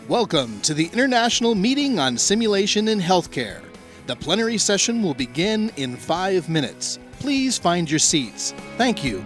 Welcome to the International Meeting on Simulation in Healthcare. The plenary session will begin in 5 minutes. Please find your seats. Thank you.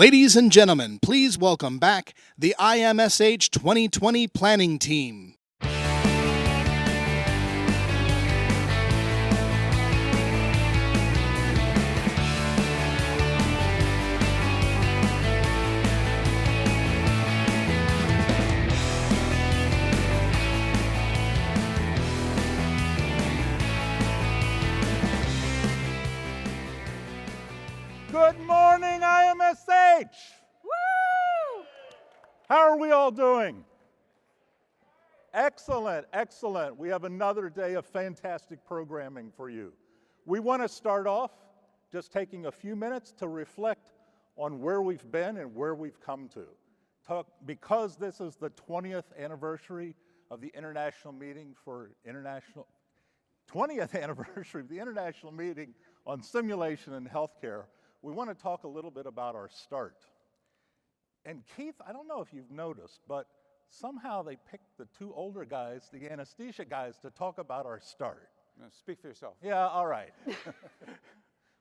Ladies and gentlemen, please welcome back the IMSH 2020 Planning Team. are we all doing? Excellent, excellent. We have another day of fantastic programming for you. We want to start off just taking a few minutes to reflect on where we've been and where we've come to. Because this is the 20th anniversary of the International Meeting for 20th anniversary of the International Meeting on Simulation in Healthcare, we want to talk a little bit about our start. And Keith, I don't know if you've noticed, but somehow they picked the two older guys, the anesthesia guys, to talk about our start. No, speak for yourself. Yeah, all right.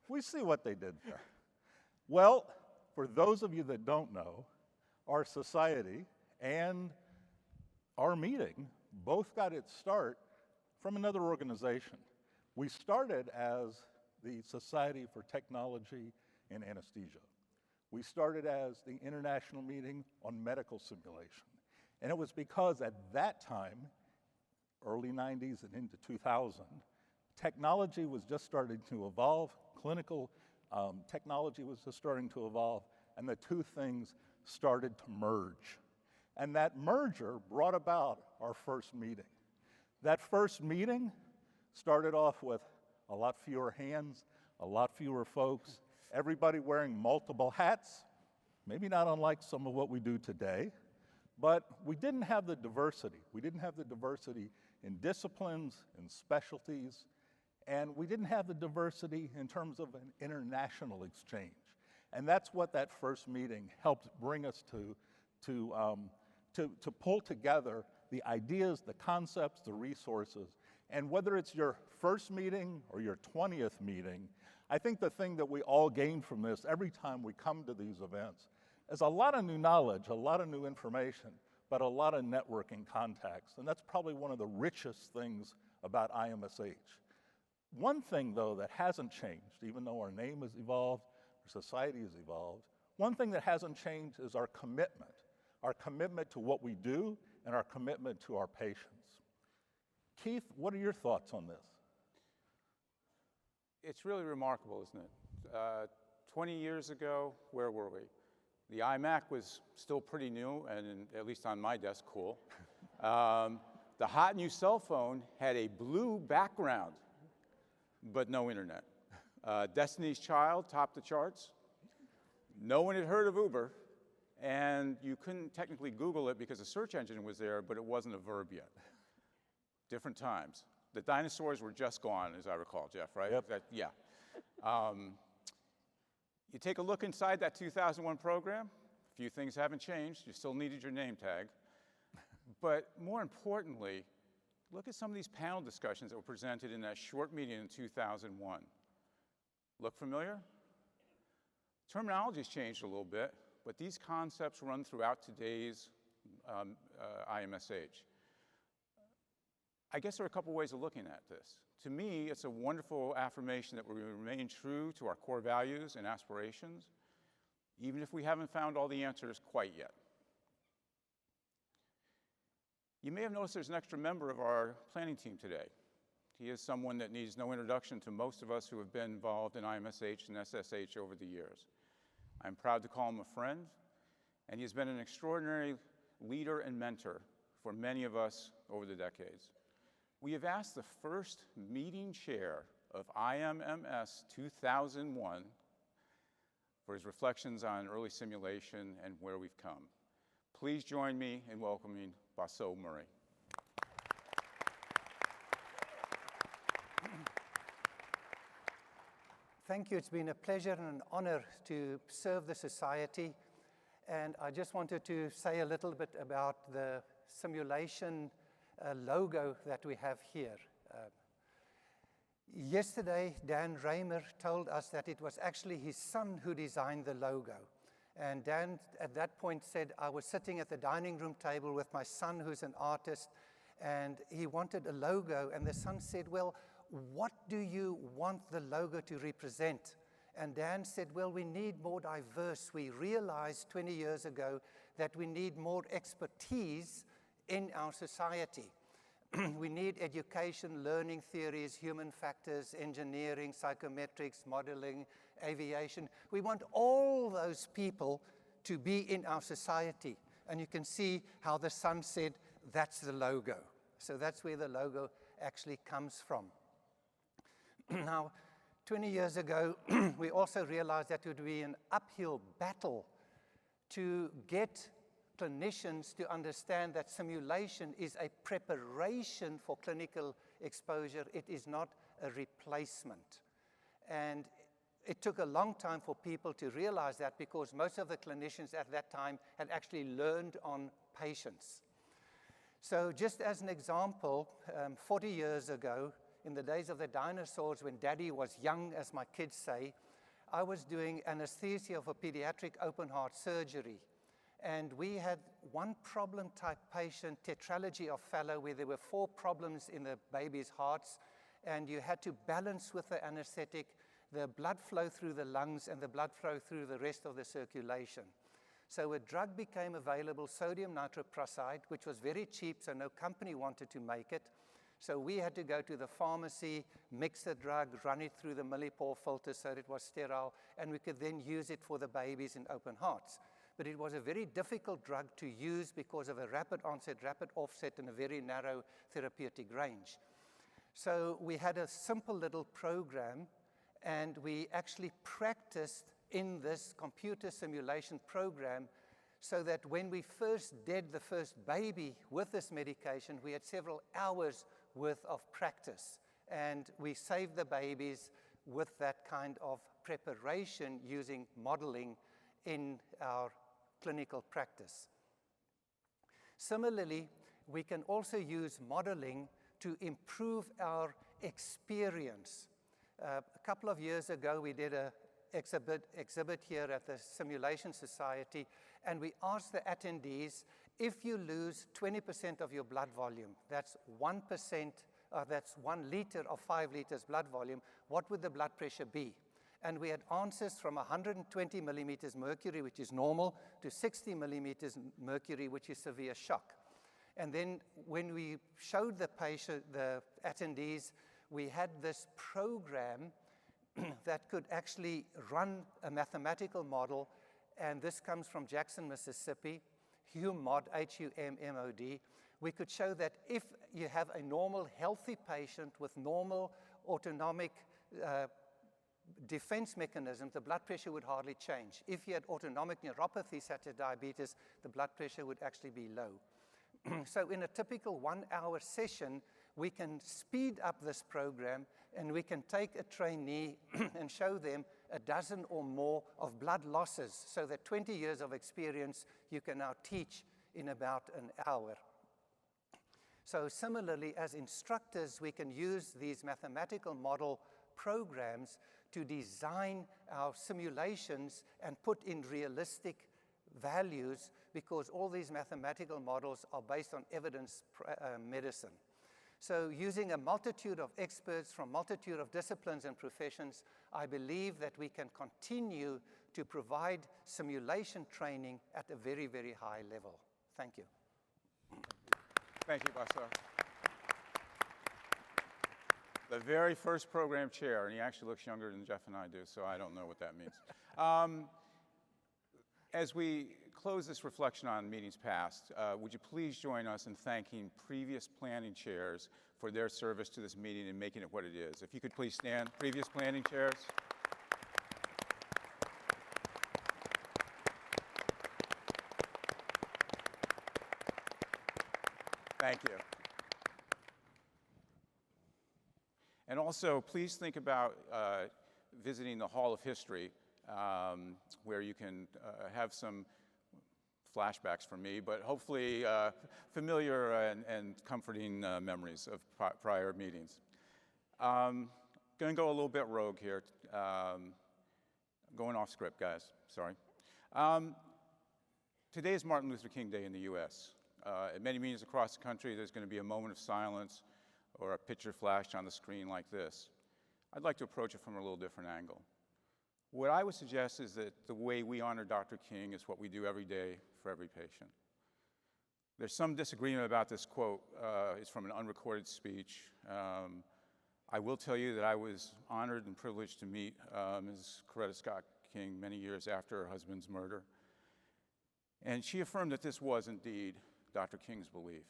We see what they did there. Well, for those of you that don't know, our society and our meeting both got its start from another organization. We started as the Society for Technology and Anesthesia. We started as the International Meeting on Medical Simulation. And it was because at that time, early 90s and into 2000, technology was just starting to evolve, clinical technology was just starting to evolve, and the two things started to merge. And that merger brought about our first meeting. That first meeting started off with a lot fewer hands, a lot fewer folks, everybody wearing multiple hats, maybe not unlike some of what we do today, but we didn't have the diversity. We didn't have the diversity in disciplines, in specialties, and we didn't have the diversity in terms of an international exchange. And that's what that first meeting helped bring us to pull together the ideas, the concepts, the resources. And whether it's your first meeting or your 20th meeting, I think the thing that we all gain from this every time we come to these events is a lot of new knowledge, a lot of new information, but a lot of networking contacts. And that's probably one of the richest things about IMSH. One thing, though, that hasn't changed, even though our name has evolved, our society has evolved, one thing that hasn't changed is our commitment to what we do and our commitment to our patients. Keith, what are your thoughts on this? It's really remarkable, isn't it? 20 years ago, where were we? The iMac was still pretty new, and at least on my desk, cool. The hot new cell phone had a blue background, but no internet. Destiny's Child topped the charts. No one had heard of Uber, and you couldn't technically Google it because the search engine was there, but it wasn't a verb yet. Different times. The dinosaurs were just gone, as I recall, Jeff, right? Yep. Yeah. You take a look inside that 2001 program, a few things haven't changed. You still needed your name tag. But more importantly, look at some of these panel discussions that were presented in that short meeting in 2001. Look familiar? Terminology's changed a little bit, but these concepts run throughout today's IMSH. I guess there are a couple ways of looking at this. To me, it's a wonderful affirmation that we remain true to our core values and aspirations, even if we haven't found all the answers quite yet. You may have noticed there's an extra member of our planning team today. He is someone that needs no introduction to most of us who have been involved in IMSH and SSH over the years. I'm proud to call him a friend, and he has been an extraordinary leader and mentor for many of us over the decades. We have asked the first meeting chair of IMMS 2001 for his reflections on early simulation and where we've come. Please join me in welcoming Basso Murray. Thank you. It's been a pleasure and an honor to serve the society. And I just wanted to say a little bit about the simulation logo that we have here. Yesterday, Dan Raymer told us that it was actually his son who designed the logo. And Dan, at that point, said, I was sitting at the dining room table with my son, who's an artist, and he wanted a logo. And the son said, well, what do you want the logo to represent? And Dan said, well, we need more diverse. We realized 20 years ago that we need more expertise in our society. We need education, learning theories, human factors, engineering, psychometrics, modeling, aviation. We want all those people to be in our society. And you can see how the sun said, that's the logo. So that's where the logo actually comes from. Now, 20 years ago, we also realized that it would be an uphill battle to get clinicians to understand that simulation is a preparation for clinical exposure. It is not a replacement. And it took a long time for people to realize that, because most of the clinicians at that time had actually learned on patients. So just as an example, 40 years ago, in the days of the dinosaurs, when Daddy was young, as my kids say, I was doing anesthesia for pediatric open heart surgery. And we had one problem type patient, tetralogy of Fallot, where there were 4 problems in the baby's hearts, and you had to balance with the anesthetic the blood flow through the lungs and the blood flow through the rest of the circulation. So a drug became available, sodium nitroprusside, which was very cheap, so no company wanted to make it. So we had to go to the pharmacy, mix the drug, run it through the millipore filter so that it was sterile, and we could then use it for the babies in open hearts. But it was a very difficult drug to use because of a rapid onset, rapid offset, and a very narrow therapeutic range. So we had a simple little program, and we actually practiced in this computer simulation program so that when we first did the first baby with this medication, we had several hours worth of practice. And we saved the babies with that kind of preparation using modeling in our clinical practice. Similarly, we can also use modeling to improve our experience. A couple of years ago, we did an exhibit here at the Simulation Society, and we asked the attendees, if you lose 20% of your blood volume, that's 1%, that's 1 liter of 5 liters blood volume, what would the blood pressure be? And we had answers from 120 millimeters mercury, which is normal, to 60 millimeters mercury, which is severe shock. And then when we showed the patient, the attendees, we had this program that could actually run a mathematical model, and this comes from Jackson, Mississippi, HUMOD, H-U-M-M-O-D. We could show that if you have a normal, healthy patient with normal autonomic defense mechanisms, the blood pressure would hardly change. If you had autonomic neuropathy, such as diabetes, the blood pressure would actually be low. So in a typical 1-hour session, we can speed up this program, and we can take a trainee and show them a dozen or more of blood losses, so that 20 years of experience you can now teach in about an hour. So similarly, as instructors, we can use these mathematical model programs to design our simulations and put in realistic values, because all these mathematical models are based on evidence medicine. So using a multitude of experts from multitude of disciplines and professions, I believe that we can continue to provide simulation training at a very, very high level. Thank you. Thank you, Basar. The very first program chair, and he actually looks younger than Jeff and I do, so I don't know what that means. As we close this reflection on meetings past, would you please join us in thanking previous planning chairs for their service to this meeting and making it what it is. If you could please stand, previous planning chairs. Thank you. And also, please think about visiting the Hall of History, where you can have some flashbacks from me, but hopefully familiar and comforting memories of prior meetings. Going to go a little bit rogue here. Going off script, guys, sorry. Today is Martin Luther King Day in the US. At many meetings across the country, there's going to be a moment of silence or a picture flashed on the screen like this. I'd like to approach it from a little different angle. What I would suggest is that the way we honor Dr. King is what we do every day for every patient. There's some disagreement about this quote. It's from an unrecorded speech. I will tell you that I was honored and privileged to meet Ms. Coretta Scott King many years after her husband's murder. And she affirmed that this was indeed Dr. King's belief.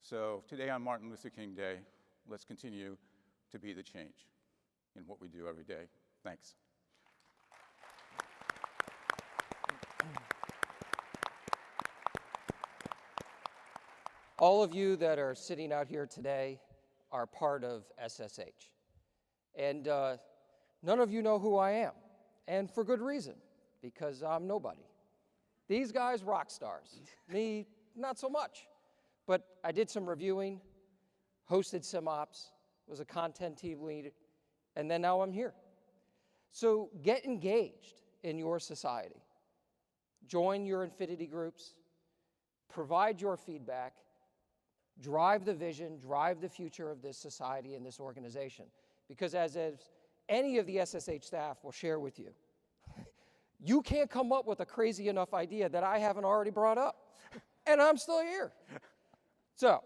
So today on Martin Luther King Day, let's continue to be the change in what we do every day. Thanks. All of you that are sitting out here today are part of SSH. And none of you know who I am, and for good reason, because I'm nobody. These guys, rock stars. Me, not so much. But I did some reviewing, hosted some ops, was a content team lead, and then now I'm here. So get engaged in your society. Join your affinity groups, provide your feedback, drive the vision, drive the future of this society and this organization. Because as any of the SSH staff will share with you, you can't come up with a crazy enough idea that I haven't already brought up. And I'm still here. So,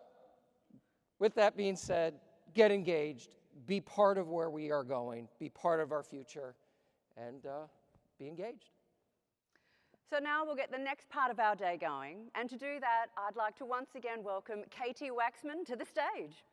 with that being said, get engaged, be part of where we are going, be part of our future, and be engaged. So now we'll get the next part of our day going. And to do that, I'd like to once again welcome Katie Waxman to the stage.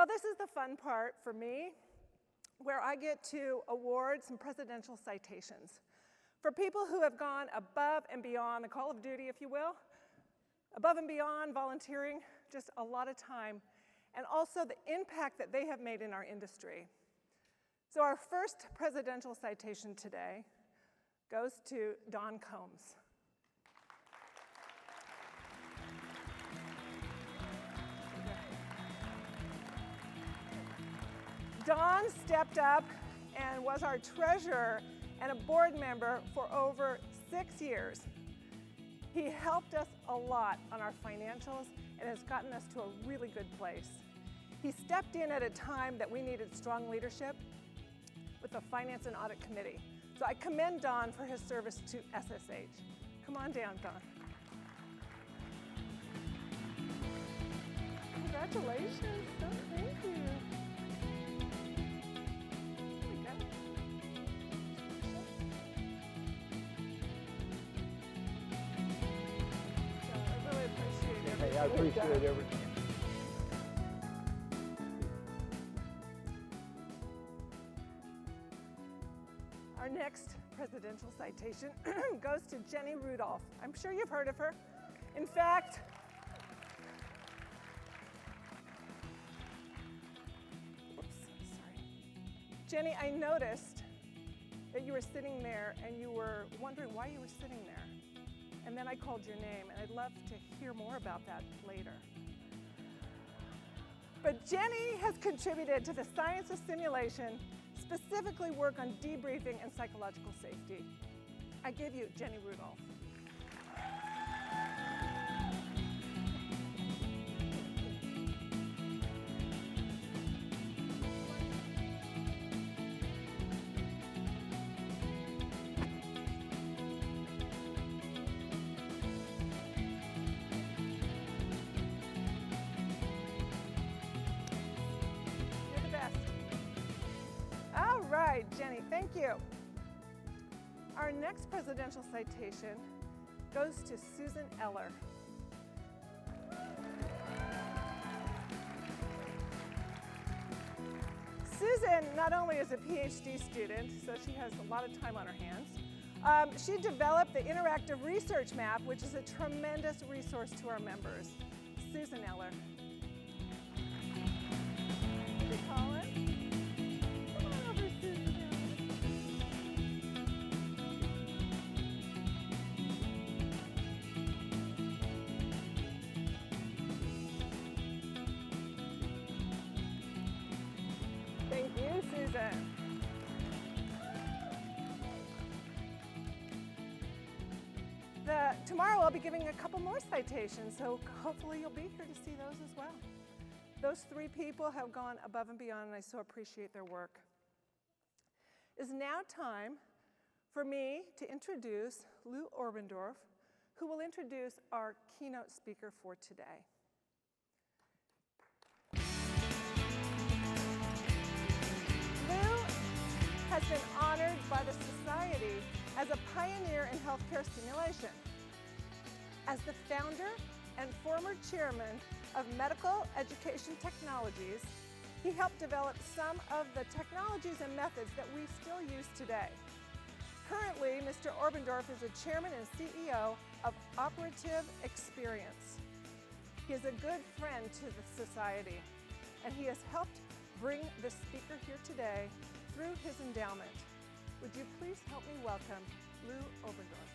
This is the fun part for me, where I get to award some presidential citations for people who have gone above and beyond the call of duty, if you will, above and beyond volunteering, just a lot of time, and also the impact that they have made in our industry. So our first presidential citation today goes to Don Combs. Don stepped up and was our treasurer and a board member for over 6 years. He helped us a lot on our financials and has gotten us to a really good place. He stepped in at a time that we needed strong leadership with the Finance and Audit Committee. So I commend Don for his service to SSH. Come on down, Don. Congratulations. Oh, thank you. I appreciate everything. Our next presidential citation goes to Jenny Rudolph. I'm sure you've heard of her. In fact, Jenny, I noticed that you were sitting there and you were wondering why you were sitting there. And then I called your name, and I'd love to hear more about that later. But Jenny has contributed to the science of simulation, specifically work on debriefing and psychological safety. I give you Jenny Rudolph. Jenny, thank you. Our next presidential citation goes to Susan Eller. Susan not only is a PhD student, so she has a lot of time on her hands, she developed the interactive research map, which is a tremendous resource to our members. Susan Eller. Hey, Colin. Thank you, Susan. The Tomorrow I'll be giving a couple more citations, so hopefully you'll be here to see those as well. Those 3 people have gone above and beyond, and I so appreciate their work. It's now time for me to introduce Lou Oberndorf, who will introduce our keynote speaker for today. Lou has been honored by the Society as a pioneer in healthcare simulation. As the founder and former chairman of Medical Education Technologies, he helped develop some of the technologies and methods that we still use today. Currently, Mr. Oberndorf is the chairman and CEO of Operative Experience. He is a good friend to the Society, and he has helped bring the speaker here today through his endowment. Would you please help me welcome Lou Oberndorf?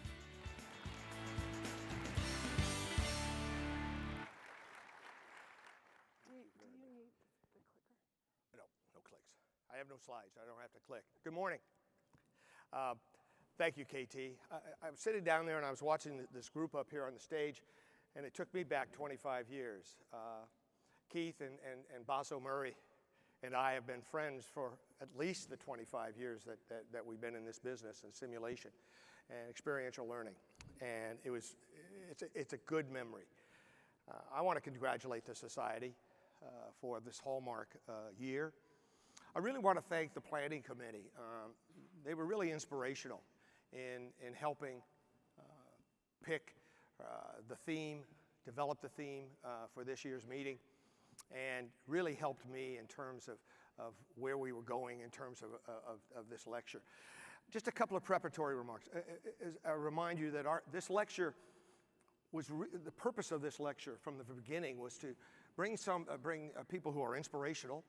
Do you need the clicker? No clicks. I have no slides. I don't have to click. Good morning. Thank you, KT. I was sitting down there and I was watching this group up here on the stage, and it took me back 25 years. Keith and Basso Murray and I have been friends for at least the 25 years that we've been in this business and simulation and experiential learning. And it's a good memory. I want to congratulate the Society for this hallmark year. I really want to thank the planning committee. They were really inspirational in helping pick the theme, develop the theme for this year's meeting, and really helped me in terms of where we were going in terms of this lecture. Just a couple of preparatory remarks. I remind you that this lecture the purpose of this lecture from the beginning was to bring people who are inspirational,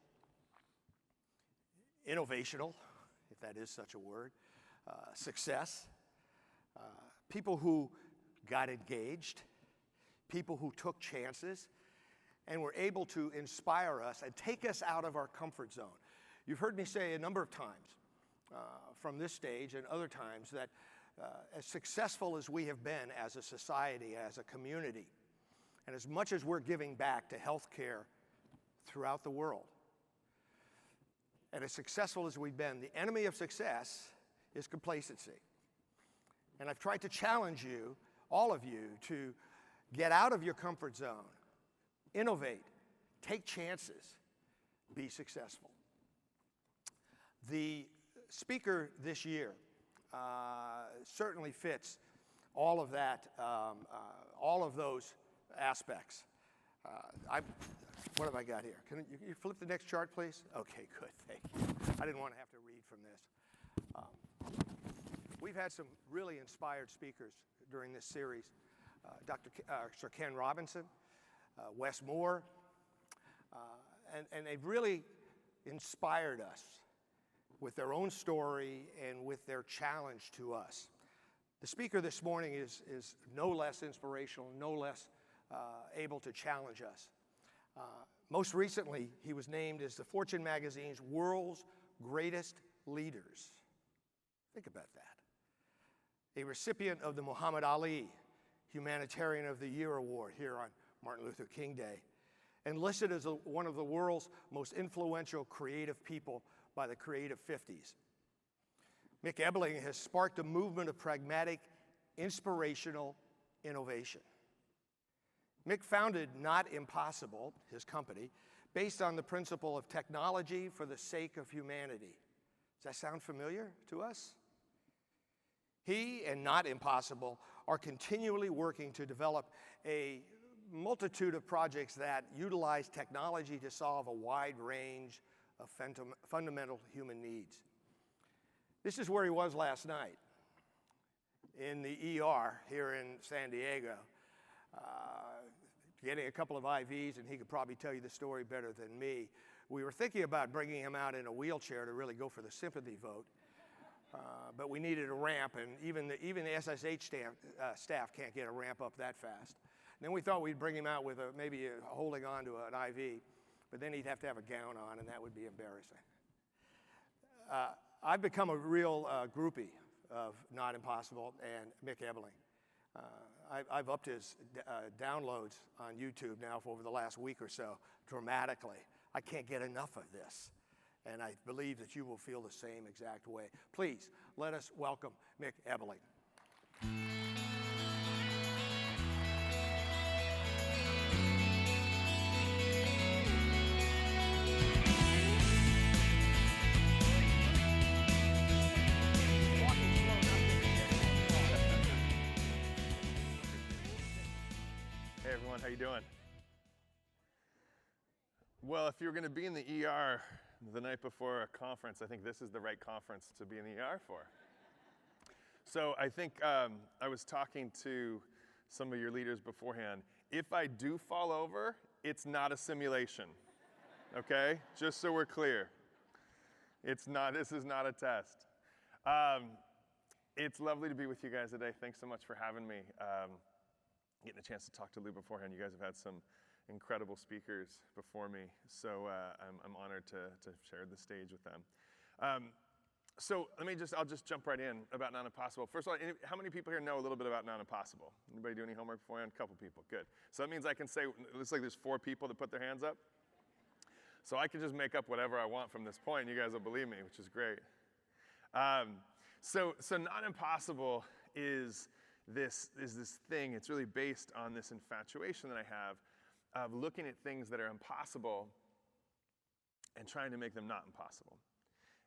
innovational, if that is such a word, success, people who got engaged, people who took chances, and were able to inspire us and take us out of our comfort zone. You've heard me say a number of times from this stage and other times that as successful as we have been as a society, as a community, and as much as we're giving back to healthcare throughout the world, and as successful as we've been, the enemy of success is complacency. And I've tried to challenge you, all of you, to get out of your comfort zone, innovate, take chances, be successful. The speaker this year certainly fits all of that, all of those aspects. What have I got here? Can you flip the next chart, please? Okay, good, thank you. I didn't want to have to read from this. We've had some really inspired speakers during this series. Sir Ken Robinson, Wes Moore, and they've really inspired us with their own story and with their challenge to us. The speaker this morning is no less inspirational, no less able to challenge us. Most recently, he was named as the Fortune magazine's World's Greatest Leaders. Think about that. A recipient of the Muhammad Ali Humanitarian of the Year award here on Martin Luther King Day, and listed as one of the world's most influential creative people by the Creative 50s. Mick Ebeling has sparked a movement of pragmatic, inspirational innovation. Mick founded Not Impossible, his company, based on the principle of technology for the sake of humanity. Does that sound familiar to us? He and Not Impossible are continually working to develop a multitude of projects that utilize technology to solve a wide range of fundamental human needs. This is where he was last night, in the ER here in San Diego, getting a couple of IVs, and he could probably tell you the story better than me. We were thinking about bringing him out in a wheelchair to really go for the sympathy vote, but we needed a ramp, and even the SSH staff can't get a ramp up that fast. And then we thought we'd bring him out with maybe holding on to an IV, but then he'd have to have a gown on, and that would be embarrassing. I've become a real groupie of Not Impossible and Mick Ebeling. I've upped his downloads on YouTube now for over the last week or so dramatically. I can't get enough of this. And I believe that you will feel the same exact way. Please, let us welcome Mick Ebeling. Hey everyone, how you doing? Well, if you're going to be in the ER the night before a conference, I think this is the right conference to be in the ER for. So I think I was talking to some of your leaders beforehand. If I do fall over, it's not a simulation, okay? Just so we're clear. This is not a test. It's lovely to be with you guys today. Thanks so much for having me. Getting a chance to talk to Lou beforehand. You guys have had some incredible speakers before me, so I'm honored to share the stage with them. So I'll just jump right in about Not Impossible. First of all, how many people here know a little bit about Not Impossible? Anybody do any homework beforehand? A couple people, good. So that means I can say, it looks like there's 4 people that put their hands up. So I can just make up whatever I want from this point, and you guys will believe me, which is great. So Not Impossible is this thing. It's really based on this infatuation that I have of looking at things that are impossible and trying to make them not impossible.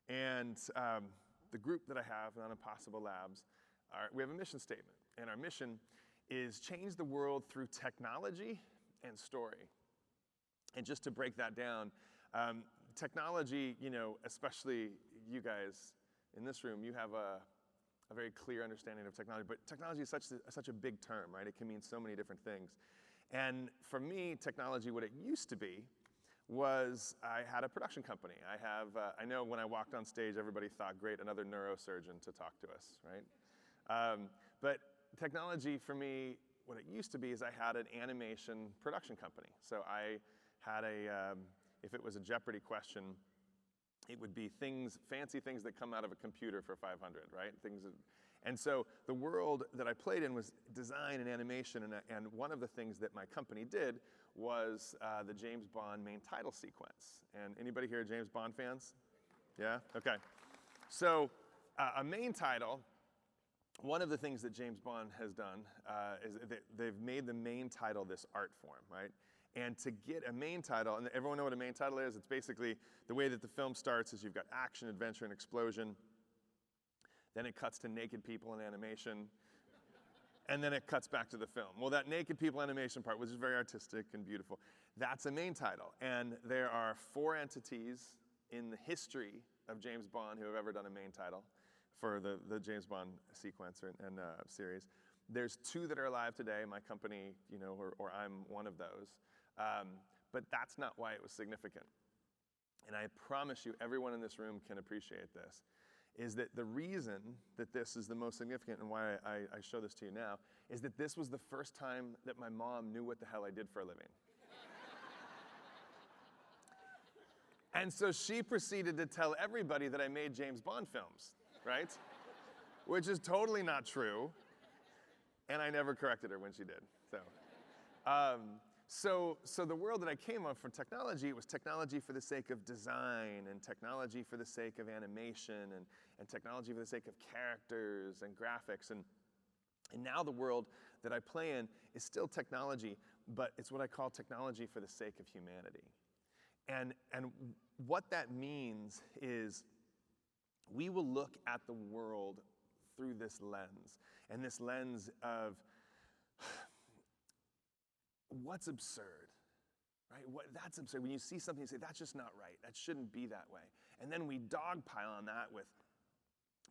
And the group that I have, Not Impossible Labs, we have a mission statement. And our mission is change the world through technology and story. And just to break that down, technology, especially you guys in this room, you have a very clear understanding of technology. But technology is such a big term, right? It can mean so many different things. And for me, technology, what it used to be, was I had a production company. I know when I walked on stage, everybody thought, great, another neurosurgeon to talk to us, right? But technology for me, what it used to be is I had an animation production company. So I had if it was a Jeopardy question, it would be fancy things that come out of a computer for 500, right? And so the world that I played in was design and animation, and one of the things that my company did was the James Bond main title sequence. And anybody here James Bond fans? Yeah? Okay. So a main title, one of the things that James Bond has done is they've made the main title this art form, right? And to get a main title, and everyone know what a main title is? It's basically the way that the film starts is you've got action, adventure, and explosion. Then it cuts to naked people in animation. And then it cuts back to the film. Well, that naked people animation part, which is very artistic and beautiful, that's a main title. And there are 4 entities in the history of James Bond who have ever done a main title for the James Bond sequence and series. There's 2 that are alive today, my company, or I'm one of those. But that's not why it was significant. And I promise you, everyone in this room can appreciate this, is that the reason that this is the most significant and why I show this to you now is that this was the first time that my mom knew what the hell I did for a living. And so she proceeded to tell everybody that I made James Bond films, right? Which is totally not true. And I never corrected her when she did. So the world that I came from technology, it was technology for the sake of design, and technology for the sake of animation, and technology for the sake of characters and graphics. And now the world that I play in is still technology, but it's what I call technology for the sake of humanity. And what that means is we will look at the world through this lens, and this lens of what's absurd, right? That's absurd. When you see something, you say, that's just not right. That shouldn't be that way. And then we dogpile on that with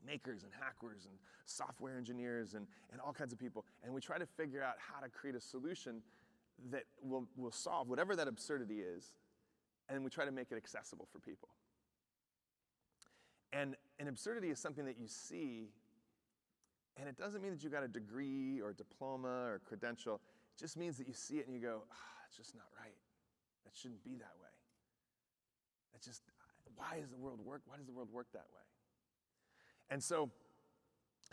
makers and hackers and software engineers and all kinds of people. And we try to figure out how to create a solution that will solve whatever that absurdity is, and we try to make it accessible for people. And an absurdity is something that you see, and it doesn't mean that you got a degree or diploma or credential. It just means that you see it and you go, it's just not right. That shouldn't be that way. That's just, why does the world work? Why does the world work that way? And so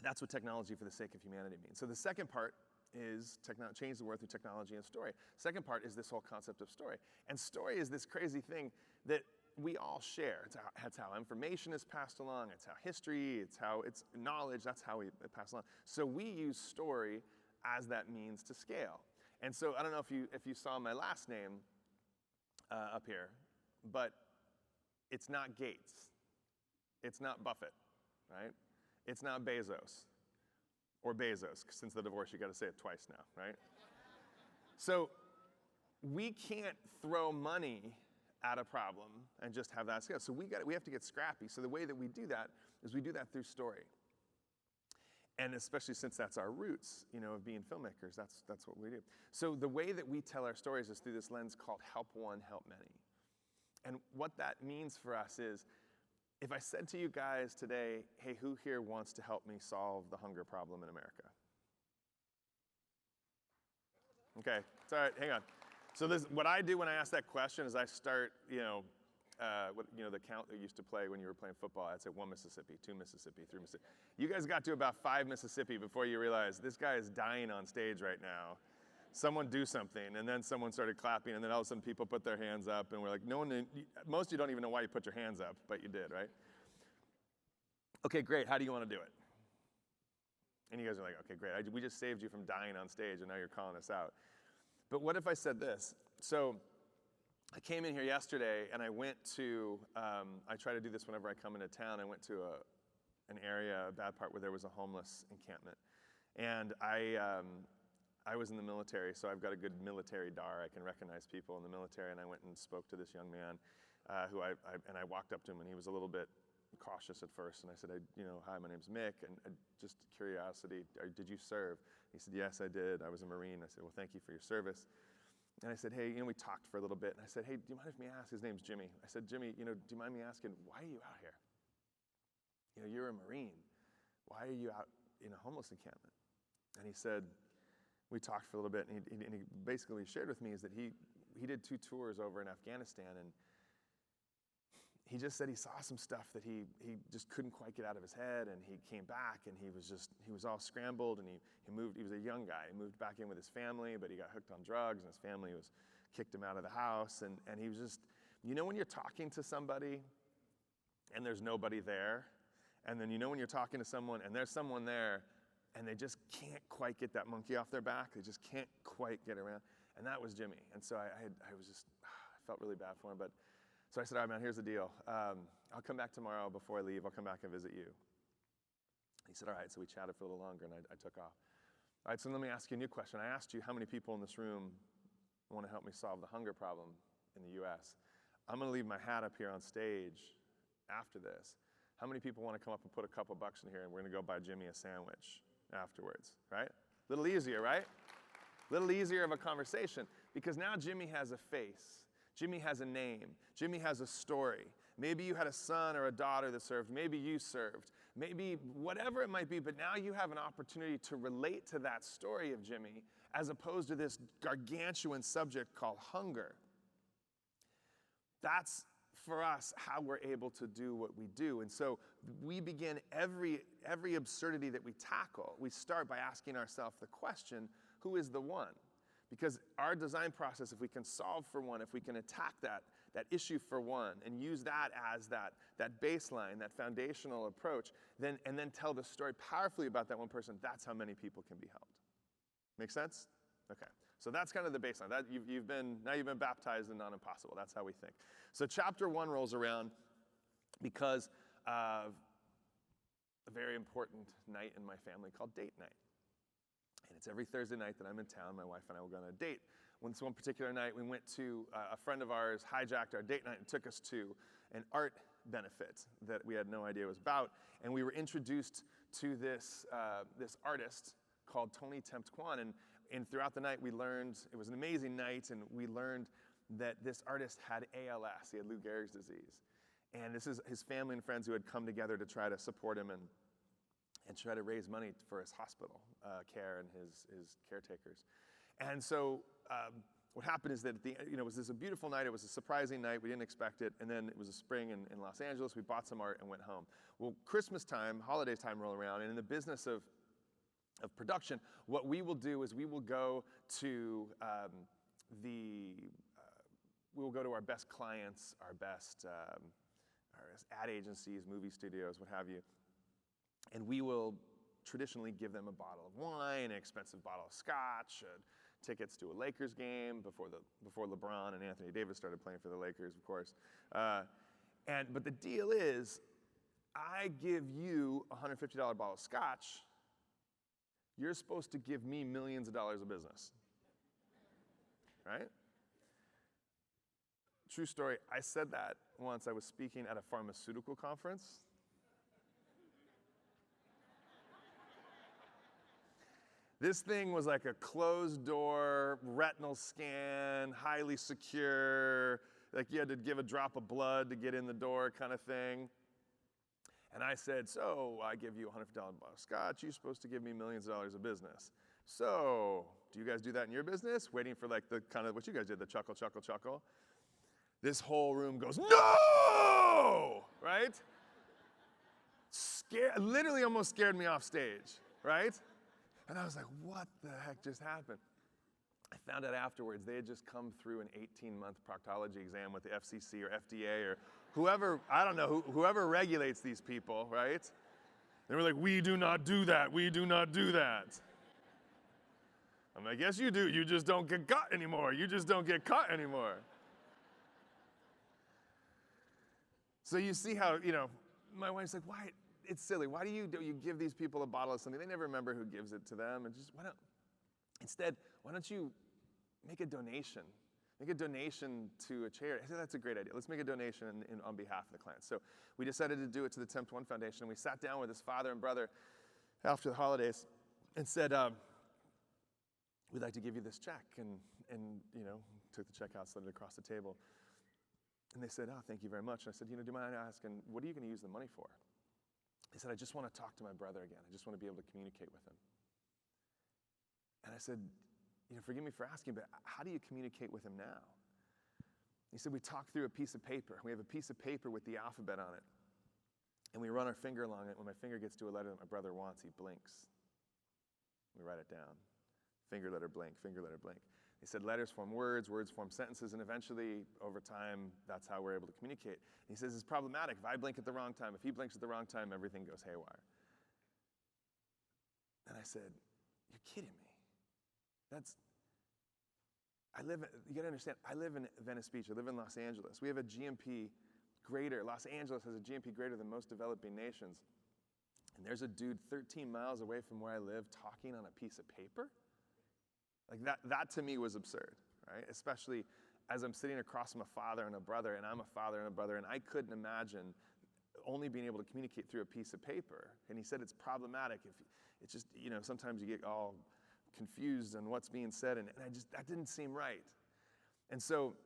that's what technology for the sake of humanity means. So the second part is change the world through technology and story. Second part is this whole concept of story. And story is this crazy thing that we all share. It's how information is passed along. It's how history, it's knowledge, that's how we pass along. So we use story as that means to scale. And so I don't know if you saw my last name up here, but it's not Gates. It's not Buffett, right? It's not Bezos. Or Bezos, since the divorce, you got to say it twice now, right? So we can't throw money at a problem and just have that scale. So we have to get scrappy. So the way that we do that is we do that through story. And especially since that's our roots, of being filmmakers, that's what we do. So the way that we tell our stories is through this lens called help one, help many. And what that means for us is, if I said to you guys today, hey, who here wants to help me solve the hunger problem in America? Okay, it's all right, hang on. So what I do when I ask that question is I start, the count that you used to play when you were playing football. I'd say 1 Mississippi, 2 Mississippi, 3 Mississippi. You guys got to about 5 Mississippi before you realized this guy is dying on stage right now. Someone do something, and then someone started clapping, and then all of a sudden people put their hands up, and we're like, most of you don't even know why you put your hands up, but you did, right? Okay, great, how do you want to do it? And you guys are like, okay, great, we just saved you from dying on stage, and now you're calling us out. But what if I said this? So I came in here yesterday, and I went to, I try to do this whenever I come into town. I went to an area, a bad part, where there was a homeless encampment. And I was in the military, so I've got a good military dar. I can recognize people in the military, and I went and spoke to this young man who I walked up to him, and he was a little bit cautious at first, and I said, hi, my name's Mick, and just curiosity, did you serve? He said, yes, I did. I was a Marine. I said, well, thank you for your service. And I said, hey, we talked for a little bit, and I said, hey, do you mind if me ask? His name's Jimmy. I said, Jimmy, do you mind me asking, why are you out here? You're a Marine. Why are you out in a homeless encampment? And he said, we talked for a little bit, and he basically shared with me is that he did 2 tours over in Afghanistan, and he just said he saw some stuff that he just couldn't quite get out of his head, and he came back, and he was all scrambled, and he moved. He was a young guy. He moved back in with his family, but he got hooked on drugs, and his family kicked him out of the house, and he was just, when you're talking to somebody, and there's nobody there, and then when you're talking to someone, and there's someone there, and they just can't quite get that monkey off their back. They just can't quite get around. And that was Jimmy. And so I felt really bad for him. But so I said, all right, man, here's the deal. I'll come back tomorrow before I leave. I'll come back and visit you. He said, all right. So we chatted for a little longer, and I took off. All right, so let me ask you a new question. I asked you how many people in this room want to help me solve the hunger problem in the U.S. I'm going to leave my hat up here on stage after this. How many people want to come up and put a couple bucks in here, and we're going to go buy Jimmy a sandwich afterwards, right? A little easier, right? A little easier of a conversation, because now Jimmy has a face. Jimmy has a name. Jimmy has a story. Maybe you had a son or a daughter that served. Maybe you served. Maybe whatever it might be, but now you have an opportunity to relate to that story of Jimmy as opposed to this gargantuan subject called hunger. That's, for us, how we're able to do what we do. And so we begin every absurdity that we tackle, we start by asking ourselves the question, who is the one? Because our design process, if we can solve for one, if we can attack that issue for one and use that as that baseline, that foundational approach, and then tell the story powerfully about that one person, that's how many people can be helped. Make sense? Okay. So that's kind of the baseline. Now you've been baptized in non-impossible. That's how we think. So chapter 1 rolls around because of a very important night in my family called date night. And it's every Thursday night that I'm in town. My wife and I will go on a date. This one particular night, we went to, a friend of ours hijacked our date night and took us to an art benefit that we had no idea was about. And we were introduced to this artist called Tony Tempquan. And throughout the night, we learned, it was an amazing night, and we learned that this artist had ALS. He had Lou Gehrig's disease. And this is his family and friends who had come together to try to support him and try to raise money for his hospital care and his caretakers. And so what happened is that it was a beautiful night. It was a surprising night. We didn't expect it. And then it was a spring in Los Angeles. We bought some art and went home. Well, Christmas time, holidays time roll around, and in the business of of production, what we will do is we will go to our best clients, our best ad agencies, movie studios, what have you, and we will traditionally give them a bottle of wine, an expensive bottle of scotch, tickets to a Lakers game before LeBron and Anthony Davis started playing for the Lakers, of course. But the deal is, I give you a $150 bottle of scotch, you're supposed to give me millions of dollars of business, right? True story, I said that once. I was speaking at a pharmaceutical conference. This thing was like a closed door, retinal scan, highly secure, like you had to give a drop of blood to get in the door kind of thing. And I said, so I give you a $150 bottle of scotch, you're supposed to give me millions of dollars of business. So, do you guys do that in your business? Waiting for like the kind of what you guys did, the chuckle, chuckle, chuckle. This whole room goes, no! Right? Literally almost scared me off stage, right? And I was like, what the heck just happened? I found out afterwards they had just come through an 18-month proctology exam with the FCC or FDA or whoever, I don't know, whoever regulates these people, right? They were like, we do not do that, we do not do that. I'm like, yes you do, you just don't get caught anymore, you just don't get caught anymore. So you see how, my wife's like, why, it's silly, why do you give these people a bottle of something, they never remember who gives it to them, and just, why don't you make a donation? Make a donation to a charity. I said, that's a great idea. Let's make a donation on behalf of the clients. So we decided to do it to the Tempt One Foundation, and we sat down with his father and brother after the holidays and said, we'd like to give you this check, and took the check out, slid it across the table. And they said, oh, thank you very much. And I said, do you mind asking, what are you going to use the money for? They said, I just want to talk to my brother again. I just want to be able to communicate with him. And I said, forgive me for asking, but how do you communicate with him now? He said, we talk through a piece of paper. We have a piece of paper with the alphabet on it. And we run our finger along it. When my finger gets to a letter that my brother wants, he blinks. We write it down. Finger, letter, blink, finger, letter, blink. He said letters form words, words form sentences, and eventually, over time, that's how we're able to communicate. And he says it's problematic. If I blink at the wrong time, if he blinks at the wrong time, everything goes haywire. And I said, you're kidding me. You gotta understand, I live in Venice Beach, I live in Los Angeles. We have a GMP greater, Los Angeles has a GMP greater than most developing nations. And there's a dude 13 miles away from where I live talking on a piece of paper? Like that to me was absurd, right? Especially as I'm sitting across from a father and a brother, and I'm a father and a brother, and I couldn't imagine only being able to communicate through a piece of paper. And he said it's problematic if it's just, sometimes you get all confused on what's being said, and that didn't seem right. And so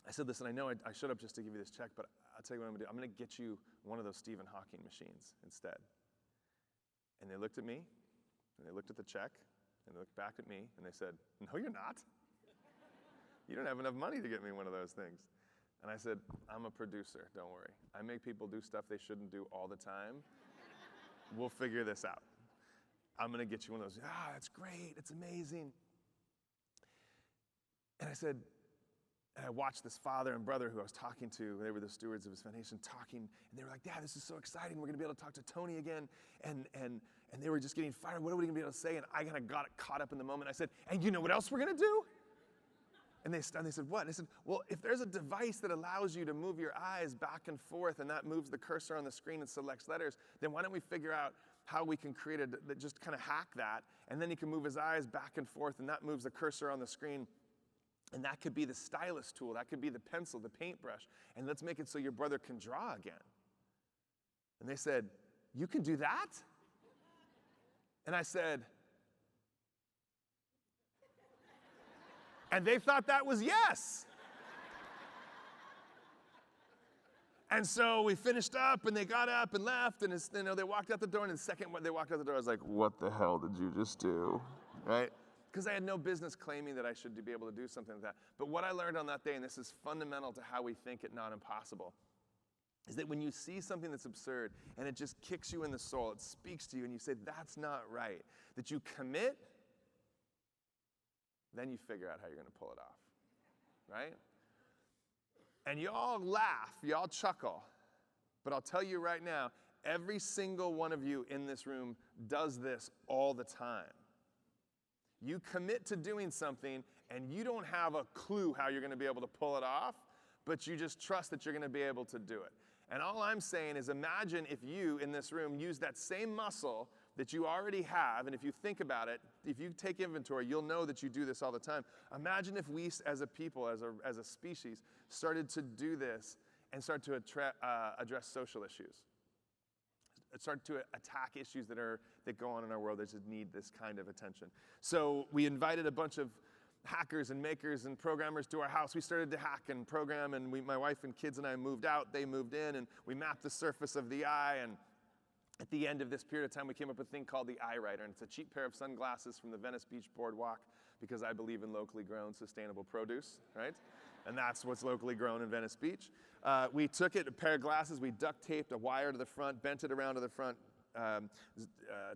I said, listen, I know I showed up just to give you this check, but I'll tell you what I'm gonna do. I'm gonna get you one of those Stephen Hawking machines instead. And they looked at me, and they looked at the check, and they looked back at me, and they said, no, you're not. You don't have enough money to get me one of those things. And I said, I'm a producer, don't worry. I make people do stuff they shouldn't do all the time. We'll figure this out. I'm gonna get you one of those. That's great, it's amazing. And I said, and I watched this father and brother who I was talking to, they were the stewards of his foundation, talking, and they were like, Dad, this is so exciting, we're gonna be able to talk to Tony again, and they were just getting fired, what are we gonna be able to say? And I kind of got caught up in the moment. I said, and you know what else we're gonna do? And they said, what? And I said, well, if there's a device that allows you to move your eyes back and forth, and that moves the cursor on the screen and selects letters, then why don't we figure out how we can create just kind of hack that, and then he can move his eyes back and forth, and that moves the cursor on the screen. And that could be the stylus tool, that could be the pencil, the paintbrush, and let's make it so your brother can draw again. And they said, you can do that? And I said, and they thought that was yes. And so we finished up, and they got up and left, and they walked out the door, and the second they walked out the door, I was like, what the hell did you just do, right? Because I had no business claiming that I should be able to do something like that. But what I learned on that day, and this is fundamental to how we think it not impossible, is that when you see something that's absurd and it just kicks you in the soul, it speaks to you and you say, that's not right, that you commit, then you figure out how you're going to pull it off, right? And you all laugh, you all chuckle, but I'll tell you right now, every single one of you in this room does this all the time. You commit to doing something and you don't have a clue how you're going to be able to pull it off, but you just trust that you're going to be able to do it. And all I'm saying is imagine if you in this room use that same muscle that you already have, and if you think about it, if you take inventory, you'll know that you do this all the time. Imagine if we as a people, as a species, started to do this and start to address social issues. Start to attack issues that go on in our world that just need this kind of attention. So we invited a bunch of hackers and makers and programmers to our house. We started to hack and program, and my wife and kids and I moved out. They moved in, and we mapped the surface of the eye. And at the end of this period of time, we came up with a thing called the Eye Writer, and it's a cheap pair of sunglasses from the Venice Beach Boardwalk, because I believe in locally grown, sustainable produce, right? And that's what's locally grown in Venice Beach. We took it, a pair of glasses, we duct taped a wire to the front, bent it around to the front,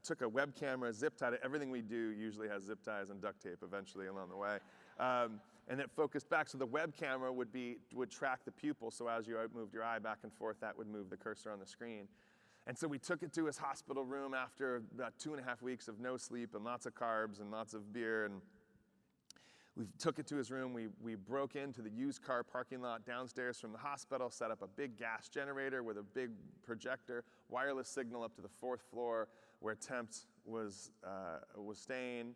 took a web camera, zip tied it. Everything we do usually has zip ties and duct tape eventually along the way. And it focused back, so the web camera would track the pupil, so as you moved your eye back and forth, that would move the cursor on the screen. And so we took it to his hospital room after about 2.5 weeks of no sleep and lots of carbs and lots of beer, and we took it to his room. We broke into the used car parking lot downstairs from the hospital, set up a big gas generator with a big projector, wireless signal up to the 4th floor where Tempt was staying.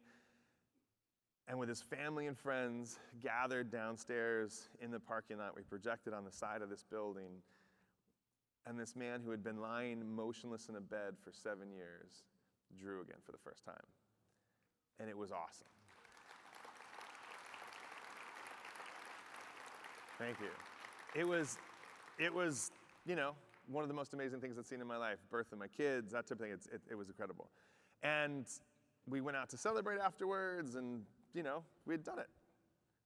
And with his family and friends gathered downstairs in the parking lot, we projected on the side of this building. And this man who had been lying motionless in a bed for 7 years drew again for the first time. And it was awesome. Thank you. It was, one of the most amazing things I've seen in my life. Birth of my kids, that type of thing. It was incredible. And we went out to celebrate afterwards, and, we had done it.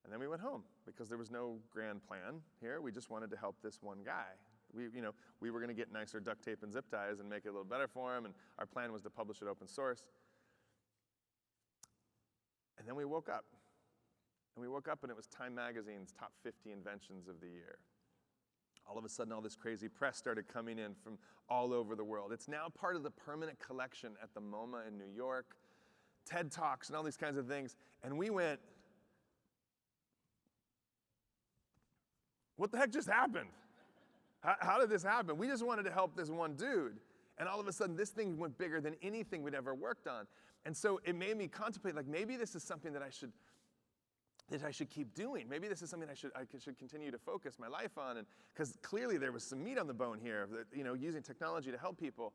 And then we went home because there was no grand plan here. We just wanted to help this one guy. We were going to get nicer duct tape and zip ties and make it a little better for him, and our plan was to publish it open source. And then we woke up. And we woke up and it was Time Magazine's top 50 inventions of the year. All of a sudden, all this crazy press started coming in from all over the world. It's now part of the permanent collection at the MoMA in New York, TED Talks and all these kinds of things. And we went, what the heck just happened? How did this happen? We just wanted to help this one dude. And all of a sudden, this thing went bigger than anything we'd ever worked on. And so it made me contemplate, maybe this is something that I should keep doing. Maybe this is something I should continue to focus my life on. And because clearly there was some meat on the bone here, using technology to help people.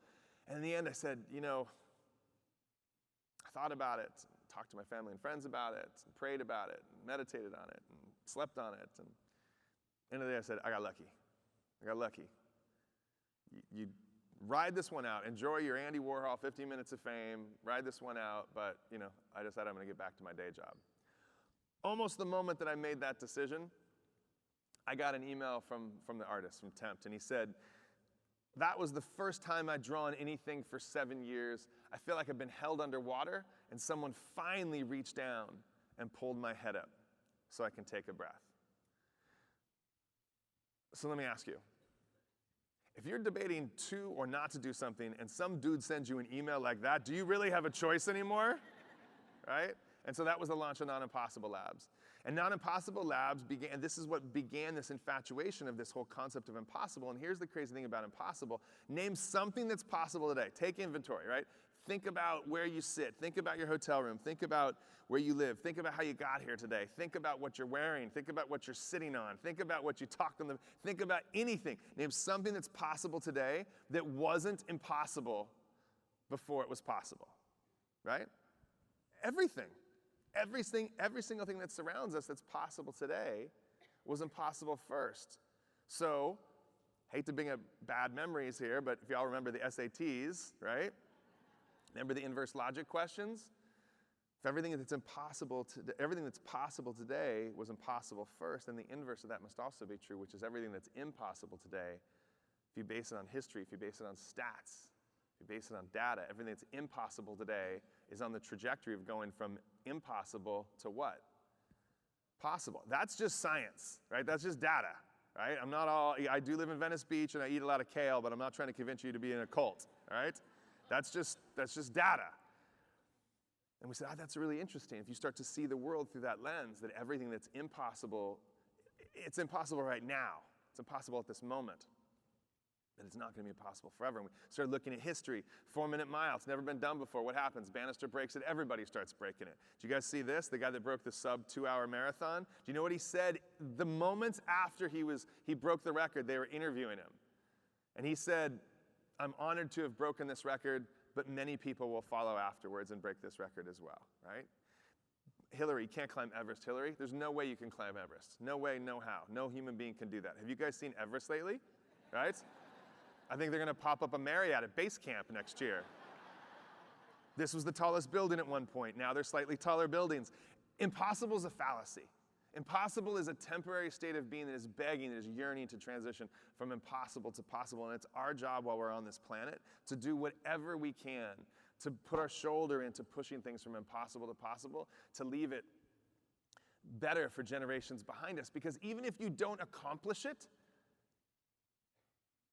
And in the end, I said, I thought about it, talked to my family and friends about it, and prayed about it, and meditated on it, and slept on it. And at the end of the day, I said, I got lucky. You ride this one out. Enjoy your Andy Warhol 15 minutes of fame. Ride this one out. But, I decided I'm going to get back to my day job. Almost the moment that I made that decision, I got an email from the artist, from Tempt, and he said, that was the first time I'd drawn anything for 7 years. I feel like I've been held underwater, and someone finally reached down and pulled my head up so I can take a breath. So let me ask you, if you're debating to or not to do something, and some dude sends you an email like that, do you really have a choice anymore? Right? And so that was the launch of Non-Impossible Labs. And Non-Impossible Labs began, this is what began this infatuation of this whole concept of impossible. And here's the crazy thing about impossible. Name something that's possible today. Take inventory, right? Think about where you sit. Think about your hotel room. Think about where you live. Think about how you got here today. Think about what you're wearing. Think about what you're sitting on. Think about what you talked on. Think about anything. Name something that's possible today that wasn't impossible before it was possible, right? Everything. Every single thing that surrounds us that's possible today was impossible first. So, hate to bring up bad memories here, but if y'all remember the SATs, right? Remember the inverse logic questions? If everything that's possible today was impossible first, then the inverse of that must also be true, which is everything that's impossible today if you base it on history, if you base it on stats, if you base it on data, everything that's impossible today is on the trajectory of going from impossible to what? Possible. That's just science, right? That's just data, right? I do live in Venice Beach and I eat a lot of kale, but I'm not trying to convince you to be in a cult, all right? That's just data. And we said, that's really interesting. If you start to see the world through that lens, that everything that's impossible, it's impossible right now. It's impossible at this moment. But it's not going to be impossible forever. And we started looking at history. 4-minute mile. It's never been done before. What happens? Bannister breaks it. Everybody starts breaking it. Did you guys see this? The guy that broke the sub 2-hour marathon. Do you know what he said? The moments after he broke the record, they were interviewing him. And he said, I'm honored to have broken this record, but many people will follow afterwards and break this record as well, right? Hillary, you can't climb Everest, Hillary. There's no way you can climb Everest. No way, no how. No human being can do that. Have you guys seen Everest lately? Right? I think they're going to pop up a Marriott at base camp next year. This was the tallest building at one point. Now they're slightly taller buildings. Impossible is a fallacy. Impossible is a temporary state of being that is begging, that is yearning to transition from impossible to possible. And it's our job while we're on this planet to do whatever we can to put our shoulder into pushing things from impossible to possible, to leave it better for generations behind us. Because even if you don't accomplish it,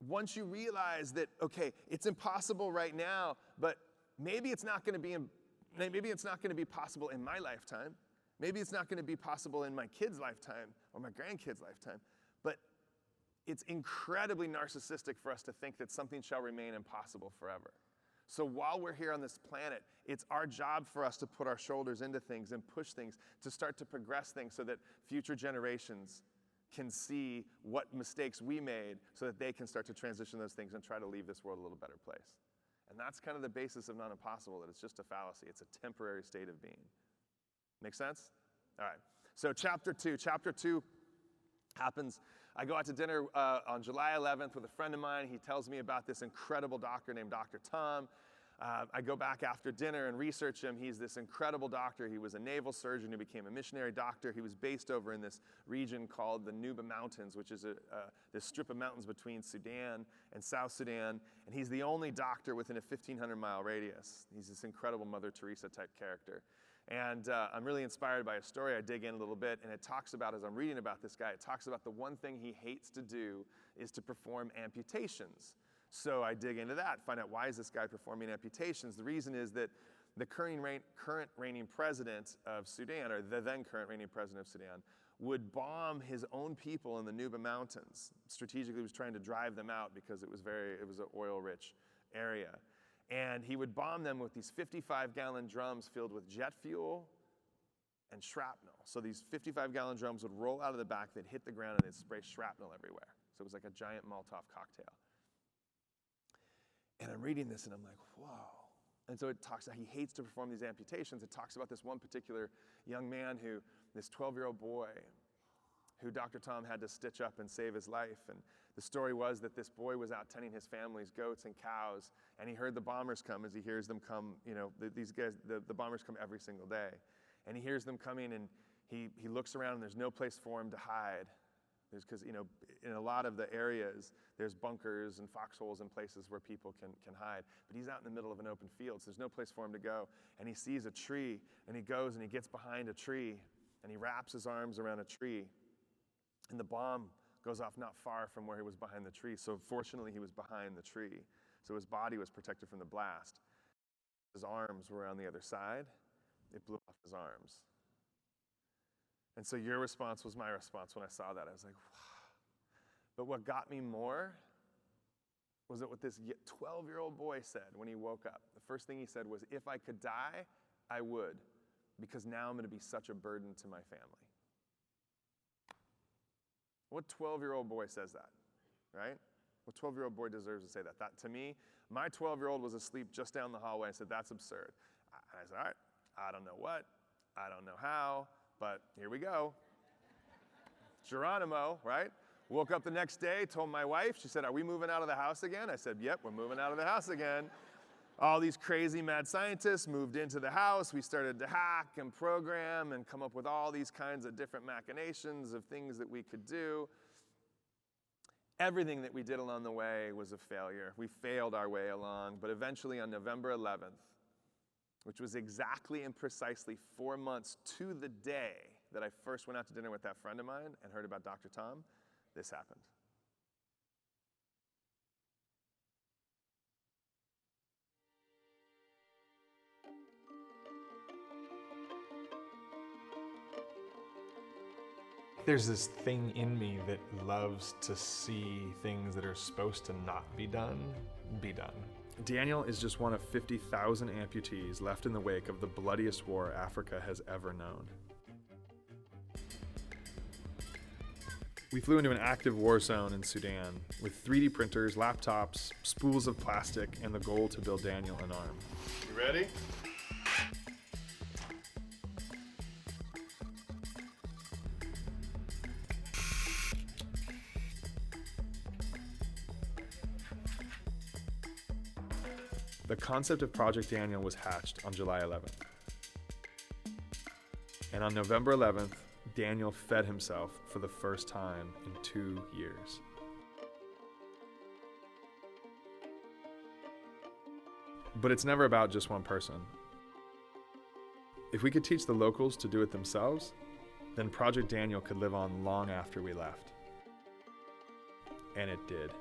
once you realize that, okay, it's impossible right now, but maybe it's not going to be possible in my lifetime. Maybe it's not going to be possible in my kid's lifetime or my grandkid's lifetime. But it's incredibly narcissistic for us to think that something shall remain impossible forever. So while we're here on this planet, it's our job for us to put our shoulders into things and push things, to start to progress things so that future generations can see what mistakes we made so that they can start to transition those things and try to leave this world a little better place. And that's kind of the basis of not impossible, that it's just a fallacy. It's a temporary state of being. Make sense? All right. So chapter 2 happens. I go out to dinner on July 11th with a friend of mine. He tells me about this incredible doctor named Dr. Tom. I go back after dinner and research him. He's this incredible doctor. He was a naval surgeon who became a missionary doctor. He was based over in this region called the Nuba Mountains, which is this strip of mountains between Sudan and South Sudan. And he's the only doctor within a 1,500-mile radius. He's this incredible Mother Teresa type character. And I'm really inspired by his story. I dig in a little bit, and it talks about, as I'm reading about this guy, it talks about the one thing he hates to do is to perform amputations. So I dig into that, find out why is this guy performing amputations. The reason is that the current reigning president of Sudan, or the then current reigning president of Sudan, would bomb his own people in the Nuba Mountains. Strategically, was trying to drive them out because it was an oil-rich area. And he would bomb them with these 55-gallon drums filled with jet fuel and shrapnel. So these 55-gallon drums would roll out of the back, they'd hit the ground, and they'd spray shrapnel everywhere. So it was like a giant Molotov cocktail. And I'm reading this, and I'm like, whoa. And so it talks about he hates to perform these amputations. It talks about this one particular young man this 12-year-old boy, who Dr. Tom had to stitch up and save his life. And the story was that this boy was out tending his family's goats and cows, and he heard the bombers come as he hears them come. These guys, the bombers come every single day. And he hears them coming, and he looks around, and there's no place for him to hide. Because, in a lot of the areas, there's bunkers and foxholes and places where people can hide. But he's out in the middle of an open field, so there's no place for him to go. And he sees a tree, and he goes and he gets behind a tree, and he wraps his arms around a tree. And the bomb goes off not far from where he was behind the tree. So fortunately, he was behind the tree. So his body was protected from the blast. His arms were on the other side. It blew off his arms. And so your response was my response when I saw that. I was like, wow. But what got me more was that what this 12-year-old boy said when he woke up. The first thing he said was, if I could die, I would, because now I'm going to be such a burden to my family. What 12-year-old boy says that, right? What 12-year-old boy deserves to say that? That, to me, my 12-year-old was asleep just down the hallway. I said, that's absurd. I said, all right, I don't know what, I don't know how, but here we go. Geronimo, right? Woke up the next day, told my wife, she said, are we moving out of the house again? I said, yep, we're moving out of the house again. All these crazy mad scientists moved into the house. We started to hack and program and come up with all these kinds of different machinations of things that we could do. Everything that we did along the way was a failure. We failed our way along, but eventually on November 11th, which was exactly and precisely 4 months to the day that I first went out to dinner with that friend of mine and heard about Dr. Tom, this happened. There's this thing in me that loves to see things that are supposed to not be done, be done. Daniel is just one of 50,000 amputees left in the wake of the bloodiest war Africa has ever known. We flew into an active war zone in Sudan with 3D printers, laptops, spools of plastic, and the goal to build Daniel an arm. You ready? The concept of Project Daniel was hatched on July 11th. And on November 11th, Daniel fed himself for the first time in 2 years. But it's never about just one person. If we could teach the locals to do it themselves, then Project Daniel could live on long after we left. And it did.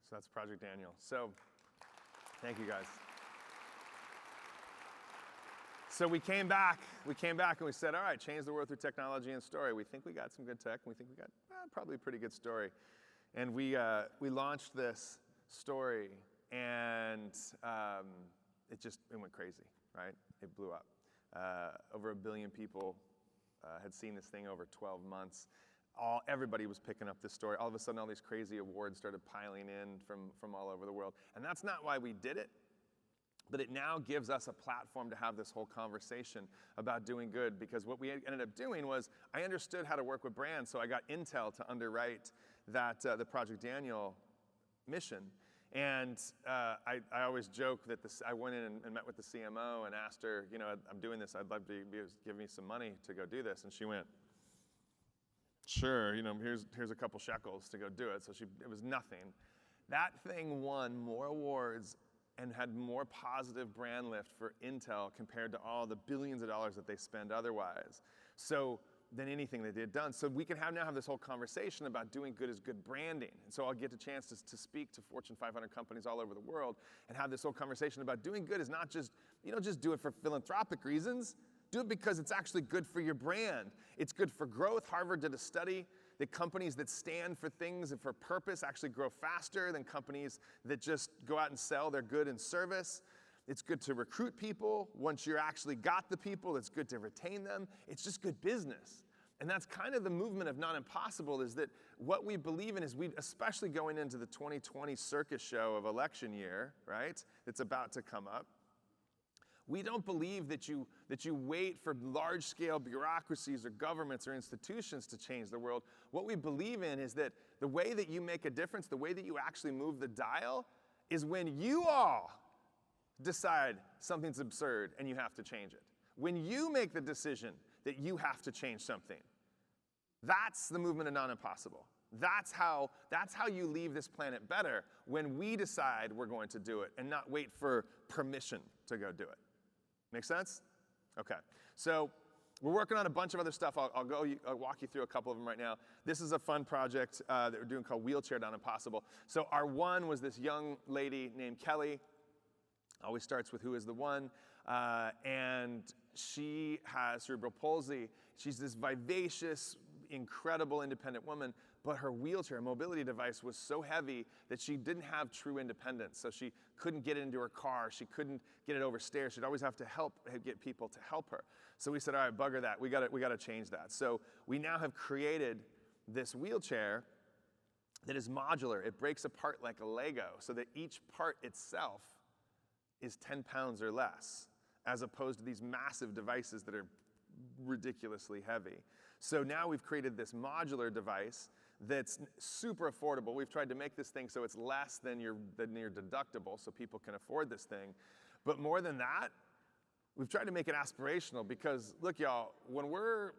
So that's Project Daniel. So thank you guys. So we came back and we said, all right, change the world through technology and story. We think we got some good tech, and we think we got probably a pretty good story. And we launched this story, and it went crazy, right? It blew up. Over 1 billion people had seen this thing over 12 months. Everybody was picking up this story. All of a sudden, all these crazy awards started piling in from all over the world. And that's not why we did it, but it now gives us a platform to have this whole conversation about doing good, because what we ended up doing was I understood how to work with brands, so I got intel to underwrite the Project Daniel mission. And I always joke that I went in and met with the CMO and asked her, I'm doing this, I'd love to give me some money to go do this. And she went, sure, here's a couple shekels to go do it. So it was nothing. That thing won more awards and had more positive brand lift for Intel compared to all the billions of dollars that they spend otherwise. So than anything that they had done. So we can now have this whole conversation about doing good is good branding. And so I'll get a chance to speak to Fortune 500 companies all over the world and have this whole conversation about doing good is not just, just do it for philanthropic reasons. Do it because it's actually good for your brand. It's good for growth. Harvard did a study that companies that stand for things and for purpose actually grow faster than companies that just go out and sell their good and service. It's good to recruit people. Once you're actually got the people, it's good to retain them. It's just good business. And that's kind of the movement of Not Impossible, is that what we believe in is especially going into the 2020 circus show of election year, right? It's about to come up. We don't believe that you wait for large-scale bureaucracies or governments or institutions to change the world. What we believe in is that the way that you make a difference, the way that you actually move the dial, is when you all decide something's absurd and you have to change it. When you make the decision that you have to change something. That's the movement of Not Impossible. That's how you leave this planet better, when we decide we're going to do it and not wait for permission to go do it. Make sense? Okay. So we're working on a bunch of other stuff. I'll walk you through a couple of them right now. This is a fun project that we're doing called Wheelchair Not Impossible. So our one was this young lady named Kelly. Always starts with who is the one. And she has cerebral palsy. She's this vivacious, incredible independent woman, but her wheelchair, mobility device was so heavy that she didn't have true independence. So she couldn't get it into her car. She couldn't get it over stairs. She'd always have to get people to help her. So we said, all right, bugger that. We got to change that. So we now have created this wheelchair that is modular. It breaks apart like a Lego so that each part itself is 10 pounds or less, as opposed to these massive devices that are ridiculously heavy. So now we've created this modular device that's super affordable. We've tried to make this thing so it's less than your deductible so people can afford this thing. But more than that, we've tried to make it aspirational because, look, y'all, when we're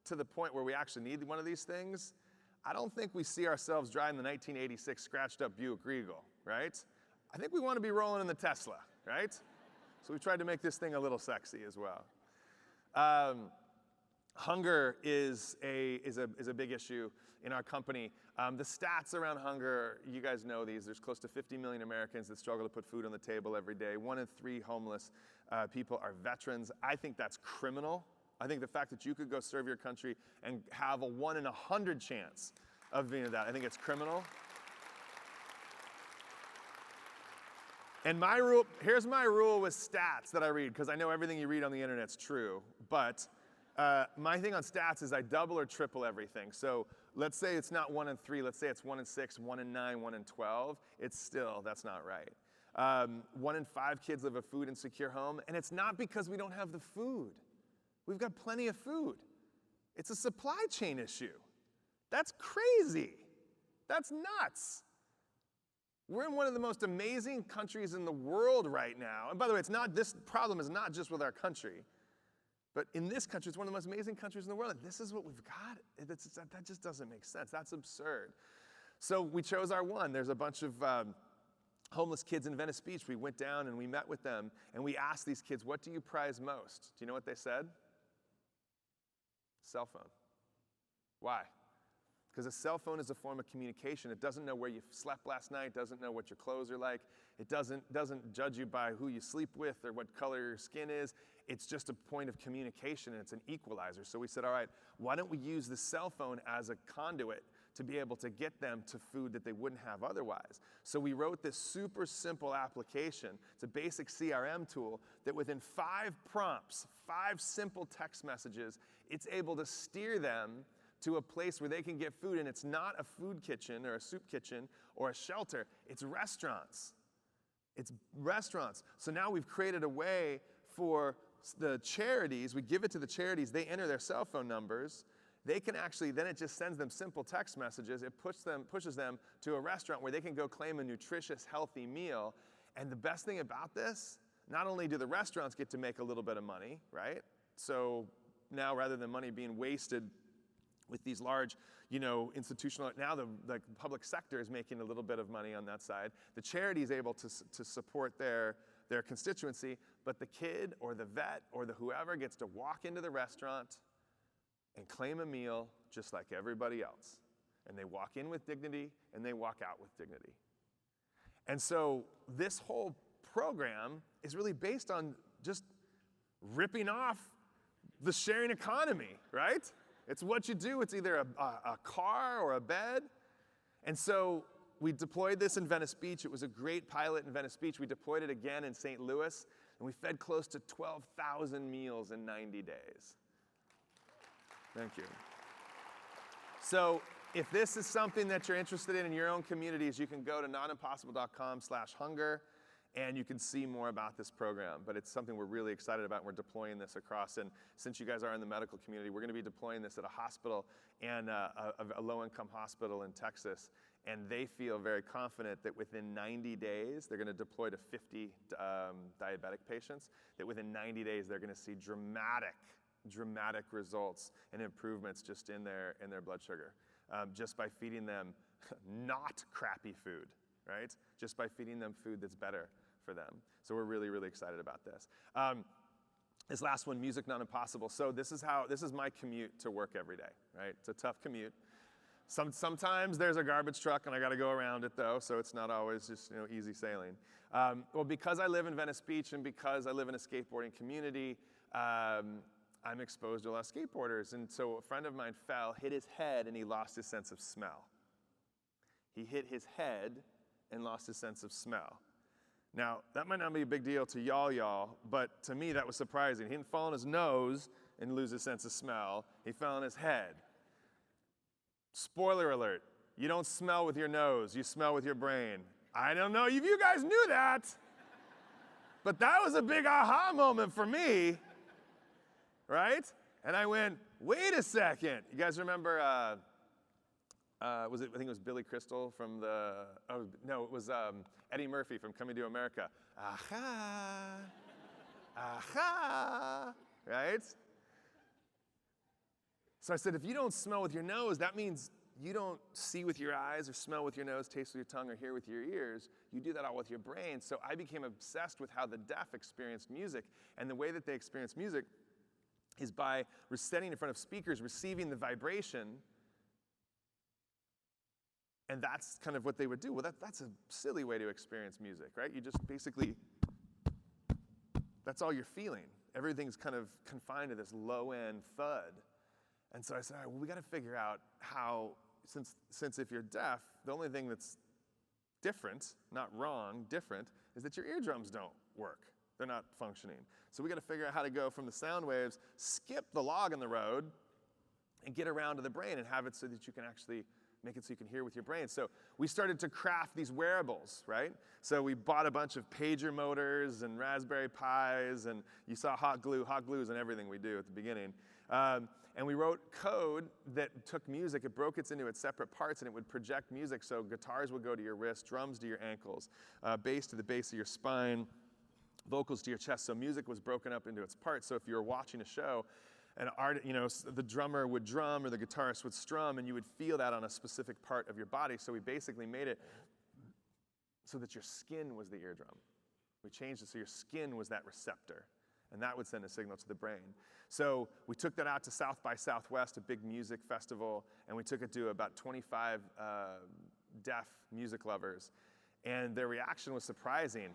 to the point where we actually need one of these things, I don't think we see ourselves driving the 1986 scratched up Buick Regal, right? I think we want to be rolling in the Tesla, right? So we've tried to make this thing a little sexy as well. Hunger is a big issue in our company. The stats around hunger, you guys know these. There's close to 50 million Americans that struggle to put food on the table every day. 1 in 3 homeless people are veterans. I think that's criminal. I think the fact that you could go serve your country and have a 1 in 100 chance of being that, I think it's criminal. And my rule, here's my rule with stats that I read, because I know everything you read on the internet's true, but my thing on stats is I double or triple everything. So let's say it's not 1 in 3, let's say it's 1 in 6, 1 in 9, 1 in 12. It's still, that's not right. 1 in 5 kids live a food insecure home, and it's not because we don't have the food. We've got plenty of food. It's a supply chain issue. That's crazy. That's nuts. We're in one of the most amazing countries in the world right now. And by the way, this problem is not just with our country. But in this country, it's one of the most amazing countries in the world. And this is what we've got. That just doesn't make sense. That's absurd. So we chose our one. There's a bunch of homeless kids in Venice Beach. We went down and we met with them. And we asked these kids, what do you prize most? Do you know what they said? Cell phone. Why? Because a cell phone is a form of communication. It doesn't know where you slept last night, doesn't know what your clothes are like. It doesn't judge you by who you sleep with or what color your skin is. It's just a point of communication, and it's an equalizer. So we said, all right, why don't we use the cell phone as a conduit to be able to get them to food that they wouldn't have otherwise? So we wrote this super simple application. It's a basic CRM tool that within 5 prompts, 5 simple text messages, it's able to steer them to a place where they can get food, and it's not a food kitchen or a soup kitchen or a shelter, it's restaurants. It's restaurants. So now we've created a way for the charities, we give it to the charities, they enter their cell phone numbers, they can actually, then it just sends them simple text messages, it pushes them to a restaurant where they can go claim a nutritious, healthy meal. And the best thing about this, not only do the restaurants get to make a little bit of money, right? So now rather than money being wasted with these large, institutional, now the public sector is making a little bit of money on that side. The charity is able to support their constituency, but the kid or the vet or the whoever gets to walk into the restaurant and claim a meal just like everybody else. And they walk in with dignity and they walk out with dignity. And so this whole program is really based on just ripping off the sharing economy, right? It's what you do. It's either a car or a bed. And so we deployed this in Venice Beach. It was a great pilot in Venice Beach. We deployed it again in St. Louis, and we fed close to 12,000 meals in 90 days. Thank you. So if this is something that you're interested in your own communities, you can go to notimpossible.com/hunger. And you can see more about this program, but it's something we're really excited about, and we're deploying this across. And since you guys are in the medical community, we're gonna be deploying this at a hospital and a low-income hospital in Texas. And they feel very confident that within 90 days, they're gonna deploy to 50 diabetic patients, that within 90 days, they're gonna see dramatic results and improvements just in their blood sugar, just by feeding them not crappy food, right? Just by feeding them food that's better for them. So we're really, really excited about this. This last one, music not impossible. So this is my commute to work every day, right? It's a tough commute. Sometimes there's a garbage truck and I gotta go around it though, so it's not always just easy sailing. Well, because I live in Venice Beach and because I live in a skateboarding community, I'm exposed to a lot of skateboarders. And so a friend of mine fell, hit his head, and he lost his sense of smell. He hit his head and lost his sense of smell. Now, that might not be a big deal to y'all, but to me that was surprising. He didn't fall on his nose and lose his sense of smell. He fell on his head. Spoiler alert, you don't smell with your nose, you smell with your brain. I don't know if you guys knew that, but that was a big aha moment for me, right? And I went, wait a second. You guys remember, I think it was Billy Crystal from it was Eddie Murphy from Coming to America. Aha, aha, right? So I said, if you don't smell with your nose, that means you don't see with your eyes or smell with your nose, taste with your tongue, or hear with your ears. You do that all with your brain. So I became obsessed with how the deaf experienced music. And the way that they experience music is by standing in front of speakers, receiving the vibration. And that's kind of what they would do. Well, that's a silly way to experience music, right? You just basically, that's all you're feeling. Everything's kind of confined to this low-end thud. And so I said, all right, well, we got to figure out how, since if you're deaf, the only thing that's different, not wrong, different, is that your eardrums don't work. They're not functioning. So we got to figure out how to go from the sound waves, skip the log in the road, and get around to the brain and have it so that you can actually make it so you can hear with your brain. So we started to craft these wearables, right? So we bought a bunch of pager motors and Raspberry Pis, and you saw hot glue is in everything we do at the beginning. And we wrote code that took music, it broke it into its separate parts, and it would project music. So guitars would go to your wrist, drums to your ankles, bass to the base of your spine, vocals to your chest. So music was broken up into its parts. So if you were watching a show, the drummer would drum or the guitarist would strum, and you would feel that on a specific part of your body. So we basically made it so that your skin was the eardrum. We changed it so your skin was that receptor, and that would send a signal to the brain. So we took that out to South by Southwest, a big music festival, and we took it to about 25 deaf music lovers, and their reaction was surprising.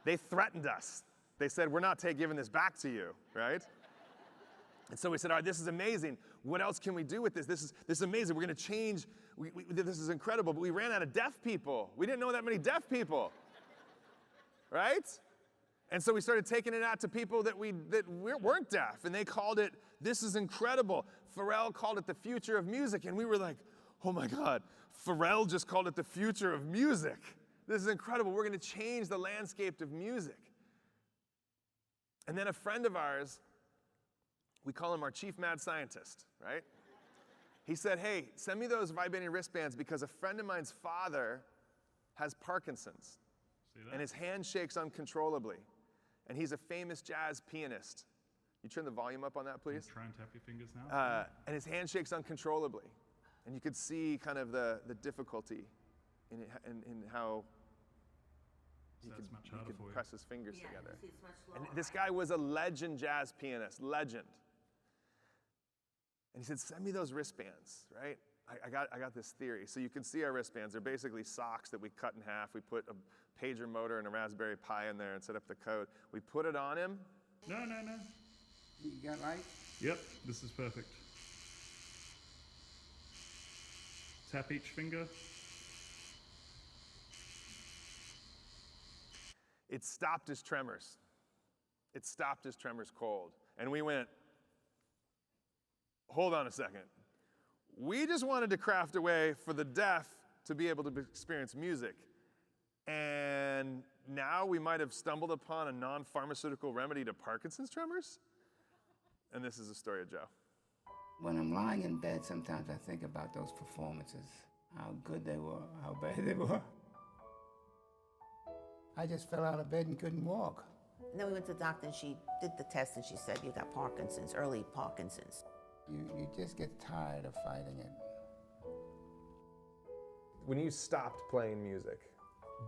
They threatened us. They said, we're not giving this back to you, right? And so we said, all right, this is amazing. What else can we do with this? This is amazing. We're going to change. This is incredible. But we ran out of deaf people. We didn't know that many deaf people, right? And so we started taking it out to people that weren't deaf, and they called it, this is incredible. Pharrell called it the future of music, and we were like, oh my God, Pharrell just called it the future of music. This is incredible. We're going to change the landscape of music. And then a friend of ours, we call him our chief mad scientist, right? He said, hey, send me those vibrating wristbands because a friend of mine's father has Parkinson's. And his hand shakes uncontrollably. And he's a famous jazz pianist. You turn the volume up on that, please? Try and tap your fingers now. And his hand shakes uncontrollably. And you could see kind of the difficulty in how he could press his fingers together. And this guy was a legend jazz pianist, legend. And he said, send me those wristbands, right? I got this theory. So you can see our wristbands. They're basically socks that we cut in half. We put a pager motor and a Raspberry Pi in there and set up the code. We put it on him. No. You got light? Yep, this is perfect. Tap each finger. It stopped his tremors. It stopped his tremors cold. And we went, hold on a second. We just wanted to craft a way for the deaf to be able to experience music. And now we might have stumbled upon a non-pharmaceutical remedy to Parkinson's tremors? And this is the story of Joe. When I'm lying in bed, sometimes I think about those performances, how good they were, how bad they were. I just fell out of bed and couldn't walk. And then we went to the doctor and she did the test and she said, you got Parkinson's, early Parkinson's. You just get tired of fighting it. When you stopped playing music,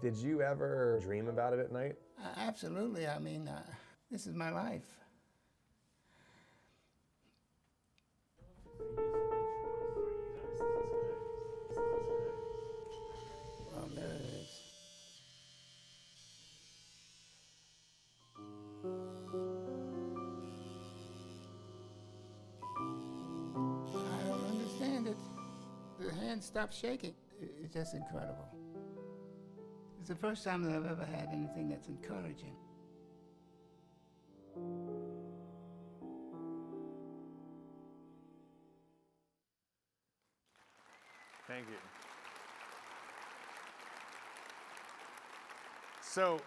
did you ever dream about it at night? Absolutely. I mean, this is my life. Well, there it is. can't stop shaking. It's just incredible. It's the first time that I've ever had anything that's encouraging. Thank you. So,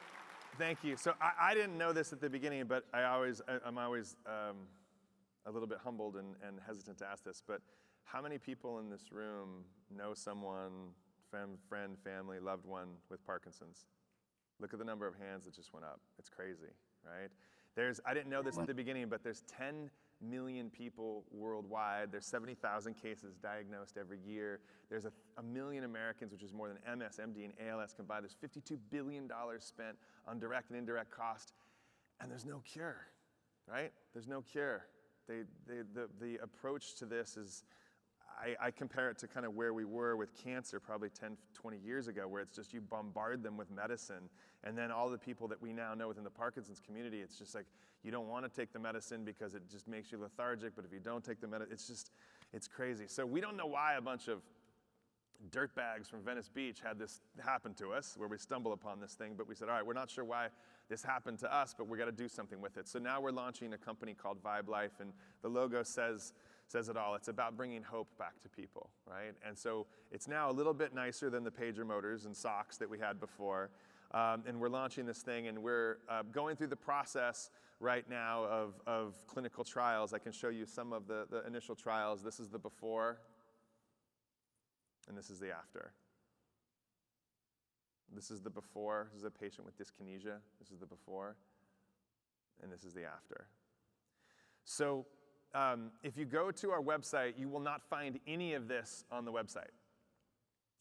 thank you. So I didn't know this at the beginning, but I'm always a little bit humbled and hesitant to ask this, but how many people in this room know someone, friend, family, loved one with Parkinson's? Look at the number of hands that just went up. It's crazy, right? I didn't know this at the beginning, but there's 10 million people worldwide. There's 70,000 cases diagnosed every year. There's a million Americans, which is more than MS, MD, and ALS combined. There's $52 billion spent on direct and indirect cost, and there's no cure, right? There's no cure. The approach to this is, I compare it to kind of where we were with cancer probably 10, 20 years ago, where it's just you bombard them with medicine, and then all the people that we now know within the Parkinson's community, it's just like, you don't want to take the medicine because it just makes you lethargic, but if you don't take the medicine, it's crazy. So we don't know why a bunch of dirtbags from Venice Beach had this happen to us, where we stumble upon this thing, but we said, all right, we're not sure why this happened to us, but we got to do something with it. So now we're launching a company called Vibe Life, and the logo says it all. It's about bringing hope back to people, right? And so it's now a little bit nicer than the pager motors and socks that we had before. And we're launching this thing, and we're going through the process right now of clinical trials. I can show you some of the initial trials. This is the before, and this is the after. This is the before. This is a patient with dyskinesia. This is the before, and this is the after. So if you go to our website, you will not find any of this on the website.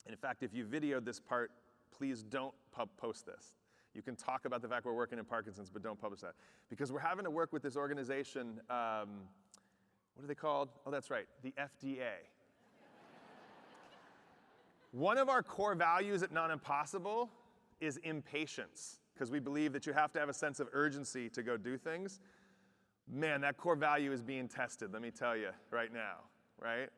And in fact, if you videoed this part, please don't post this. You can talk about the fact we're working in Parkinson's, but don't publish that. Because we're having to work with this organization, what are they called? Oh, that's right, the FDA. One of our core values at Not Impossible is impatience, because we believe that you have to have a sense of urgency to go do things. Man, that core value is being tested, let me tell you, right now, right?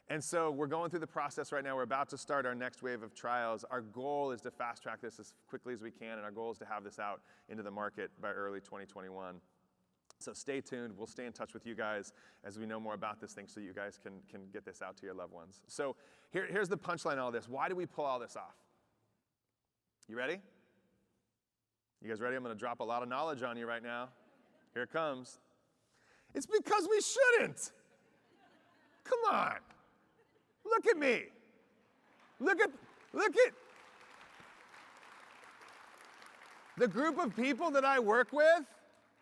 And so we're going through the process right now. We're about to start our next wave of trials. Our goal is to fast track this as quickly as we can, and our goal is to have this out into the market by early 2021. So stay tuned. We'll stay in touch with you guys as we know more about this thing so you guys can get this out to your loved ones. So here's the punchline of all this. Why do we pull all this off? You ready? You guys ready? I'm going to drop a lot of knowledge on you right now. Here it comes. It's because we shouldn't. Come on. Look at me. Look at the group of people that I work with.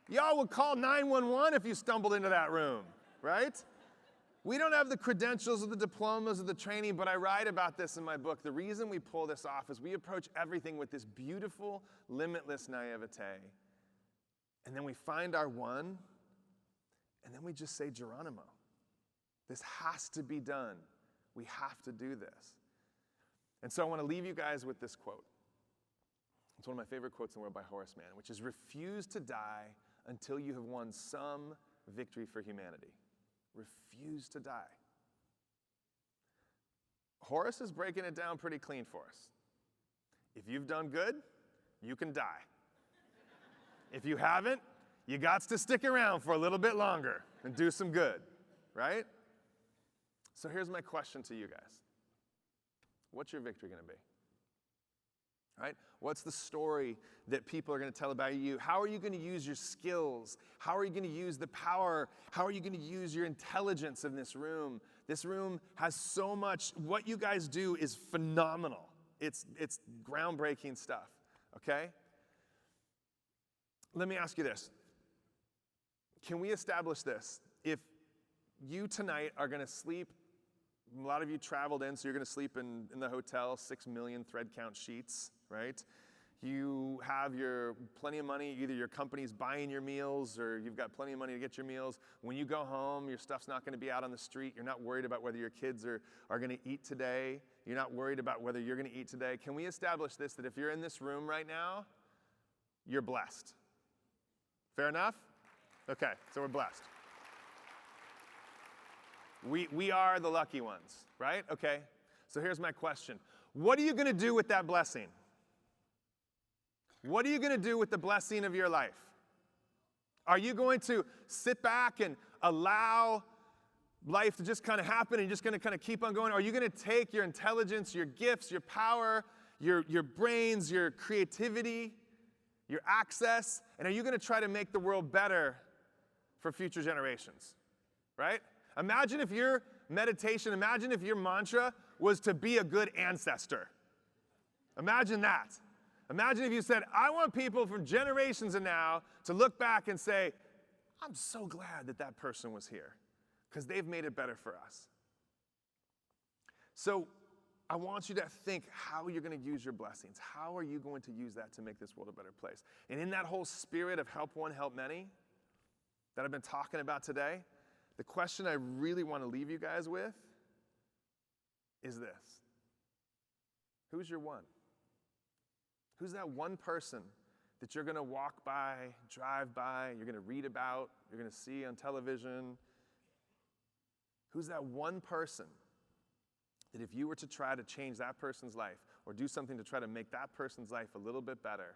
Y'all would call 911 if you stumbled into that room, right? We don't have the credentials or the diplomas or the training, but I write about this in my book. The reason we pull this off is we approach everything with this beautiful, limitless naivete. And then we find our one, and then we just say, Geronimo, this has to be done. We have to do this. And so I want to leave you guys with this quote. It's one of my favorite quotes in the world by Horace Mann, which is, refuse to die until you have won some victory for humanity. Refuse to die. Horace is breaking it down pretty clean for us. If you've done good, you can die. If you haven't, you got to stick around for a little bit longer and do some good, right? So here's my question to you guys. What's your victory going to be? Right? What's the story that people are going to tell about you? How are you going to use your skills? How are you going to use the power? How are you going to use your intelligence in this room? This room has so much. What you guys do is phenomenal. It's groundbreaking stuff, okay? Let me ask you this. Can we establish this? If you tonight are going to sleep, a lot of you traveled in, so you're going to sleep in the hotel, 6 million thread count sheets, right? You have your plenty of money, either your company's buying your meals or you've got plenty of money to get your meals. When you go home, your stuff's not going to be out on the street. You're not worried about whether your kids are going to eat today. You're not worried about whether you're going to eat today. Can we establish this, that if you're in this room right now, you're blessed? Fair enough? Okay, so we're blessed. We are the lucky ones, right? Okay. So here's my question. What are you going to do with that blessing? What are you going to do with the blessing of your life? Are you going to sit back and allow life to just kind of happen and you're just going to kind of keep on going? Or are you going to take your intelligence, your gifts, your power, your brains, your creativity, your access, and are you going to try to make the world better for future generations? Right? Imagine if your meditation, imagine if your mantra was to be a good ancestor. Imagine that. Imagine if you said, I want people from generations and now to look back and say, I'm so glad that that person was here because they've made it better for us. So I want you to think how you're going to use your blessings. How are you going to use that to make this world a better place? And in that whole spirit of help one, help many that I've been talking about today, the question I really want to leave you guys with is this. Who's your one? Who's that one person that you're going to walk by, drive by, you're going to read about, you're going to see on television? Who's that one person that if you were to try to change that person's life or do something to try to make that person's life a little bit better,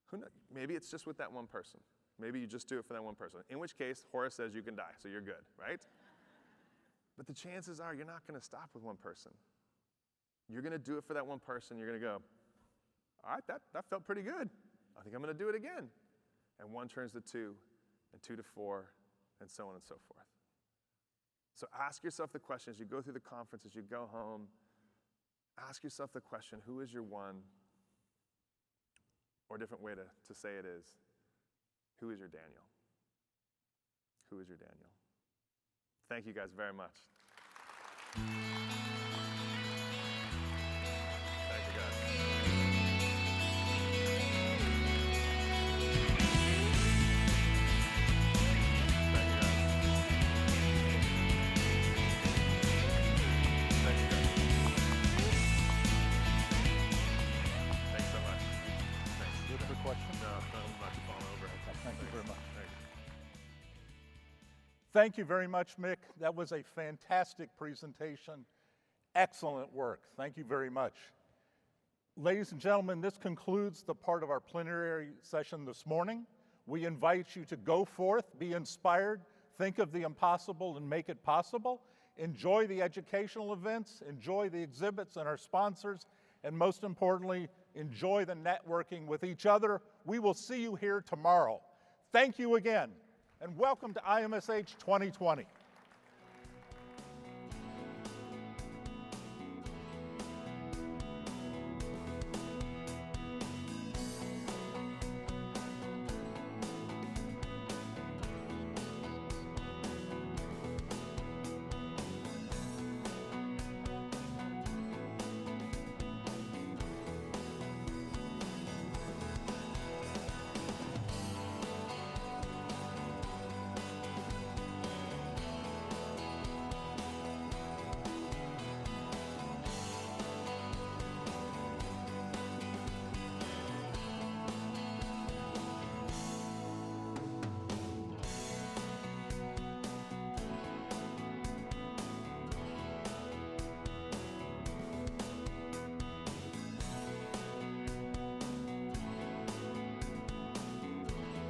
who knows? Maybe it's just with that one person. Maybe you just do it for that one person, in which case Horace says you can die, so you're good, right? But the chances are you're not going to stop with one person. You're going to do it for that one person. You're going to go, all right, that felt pretty good. I think I'm going to do it again. And 1 turns to 2, and 2 to 4, and so on and so forth. So ask yourself the question as you go through the conference, as you go home, ask yourself the question, who is your one? Or a different way to say it is, who is your Daniel? Who is your Daniel? Thank you guys very much. Thank you guys. Thank you very much, Mick. That was a fantastic presentation. Excellent work. Thank you very much. Ladies and gentlemen, this concludes the part of our plenary session this morning. We invite you to go forth, be inspired, think of the impossible and make it possible. Enjoy the educational events, enjoy the exhibits and our sponsors, and most importantly, enjoy the networking with each other. We will see you here tomorrow. Thank you again. And welcome to IMSH 2020.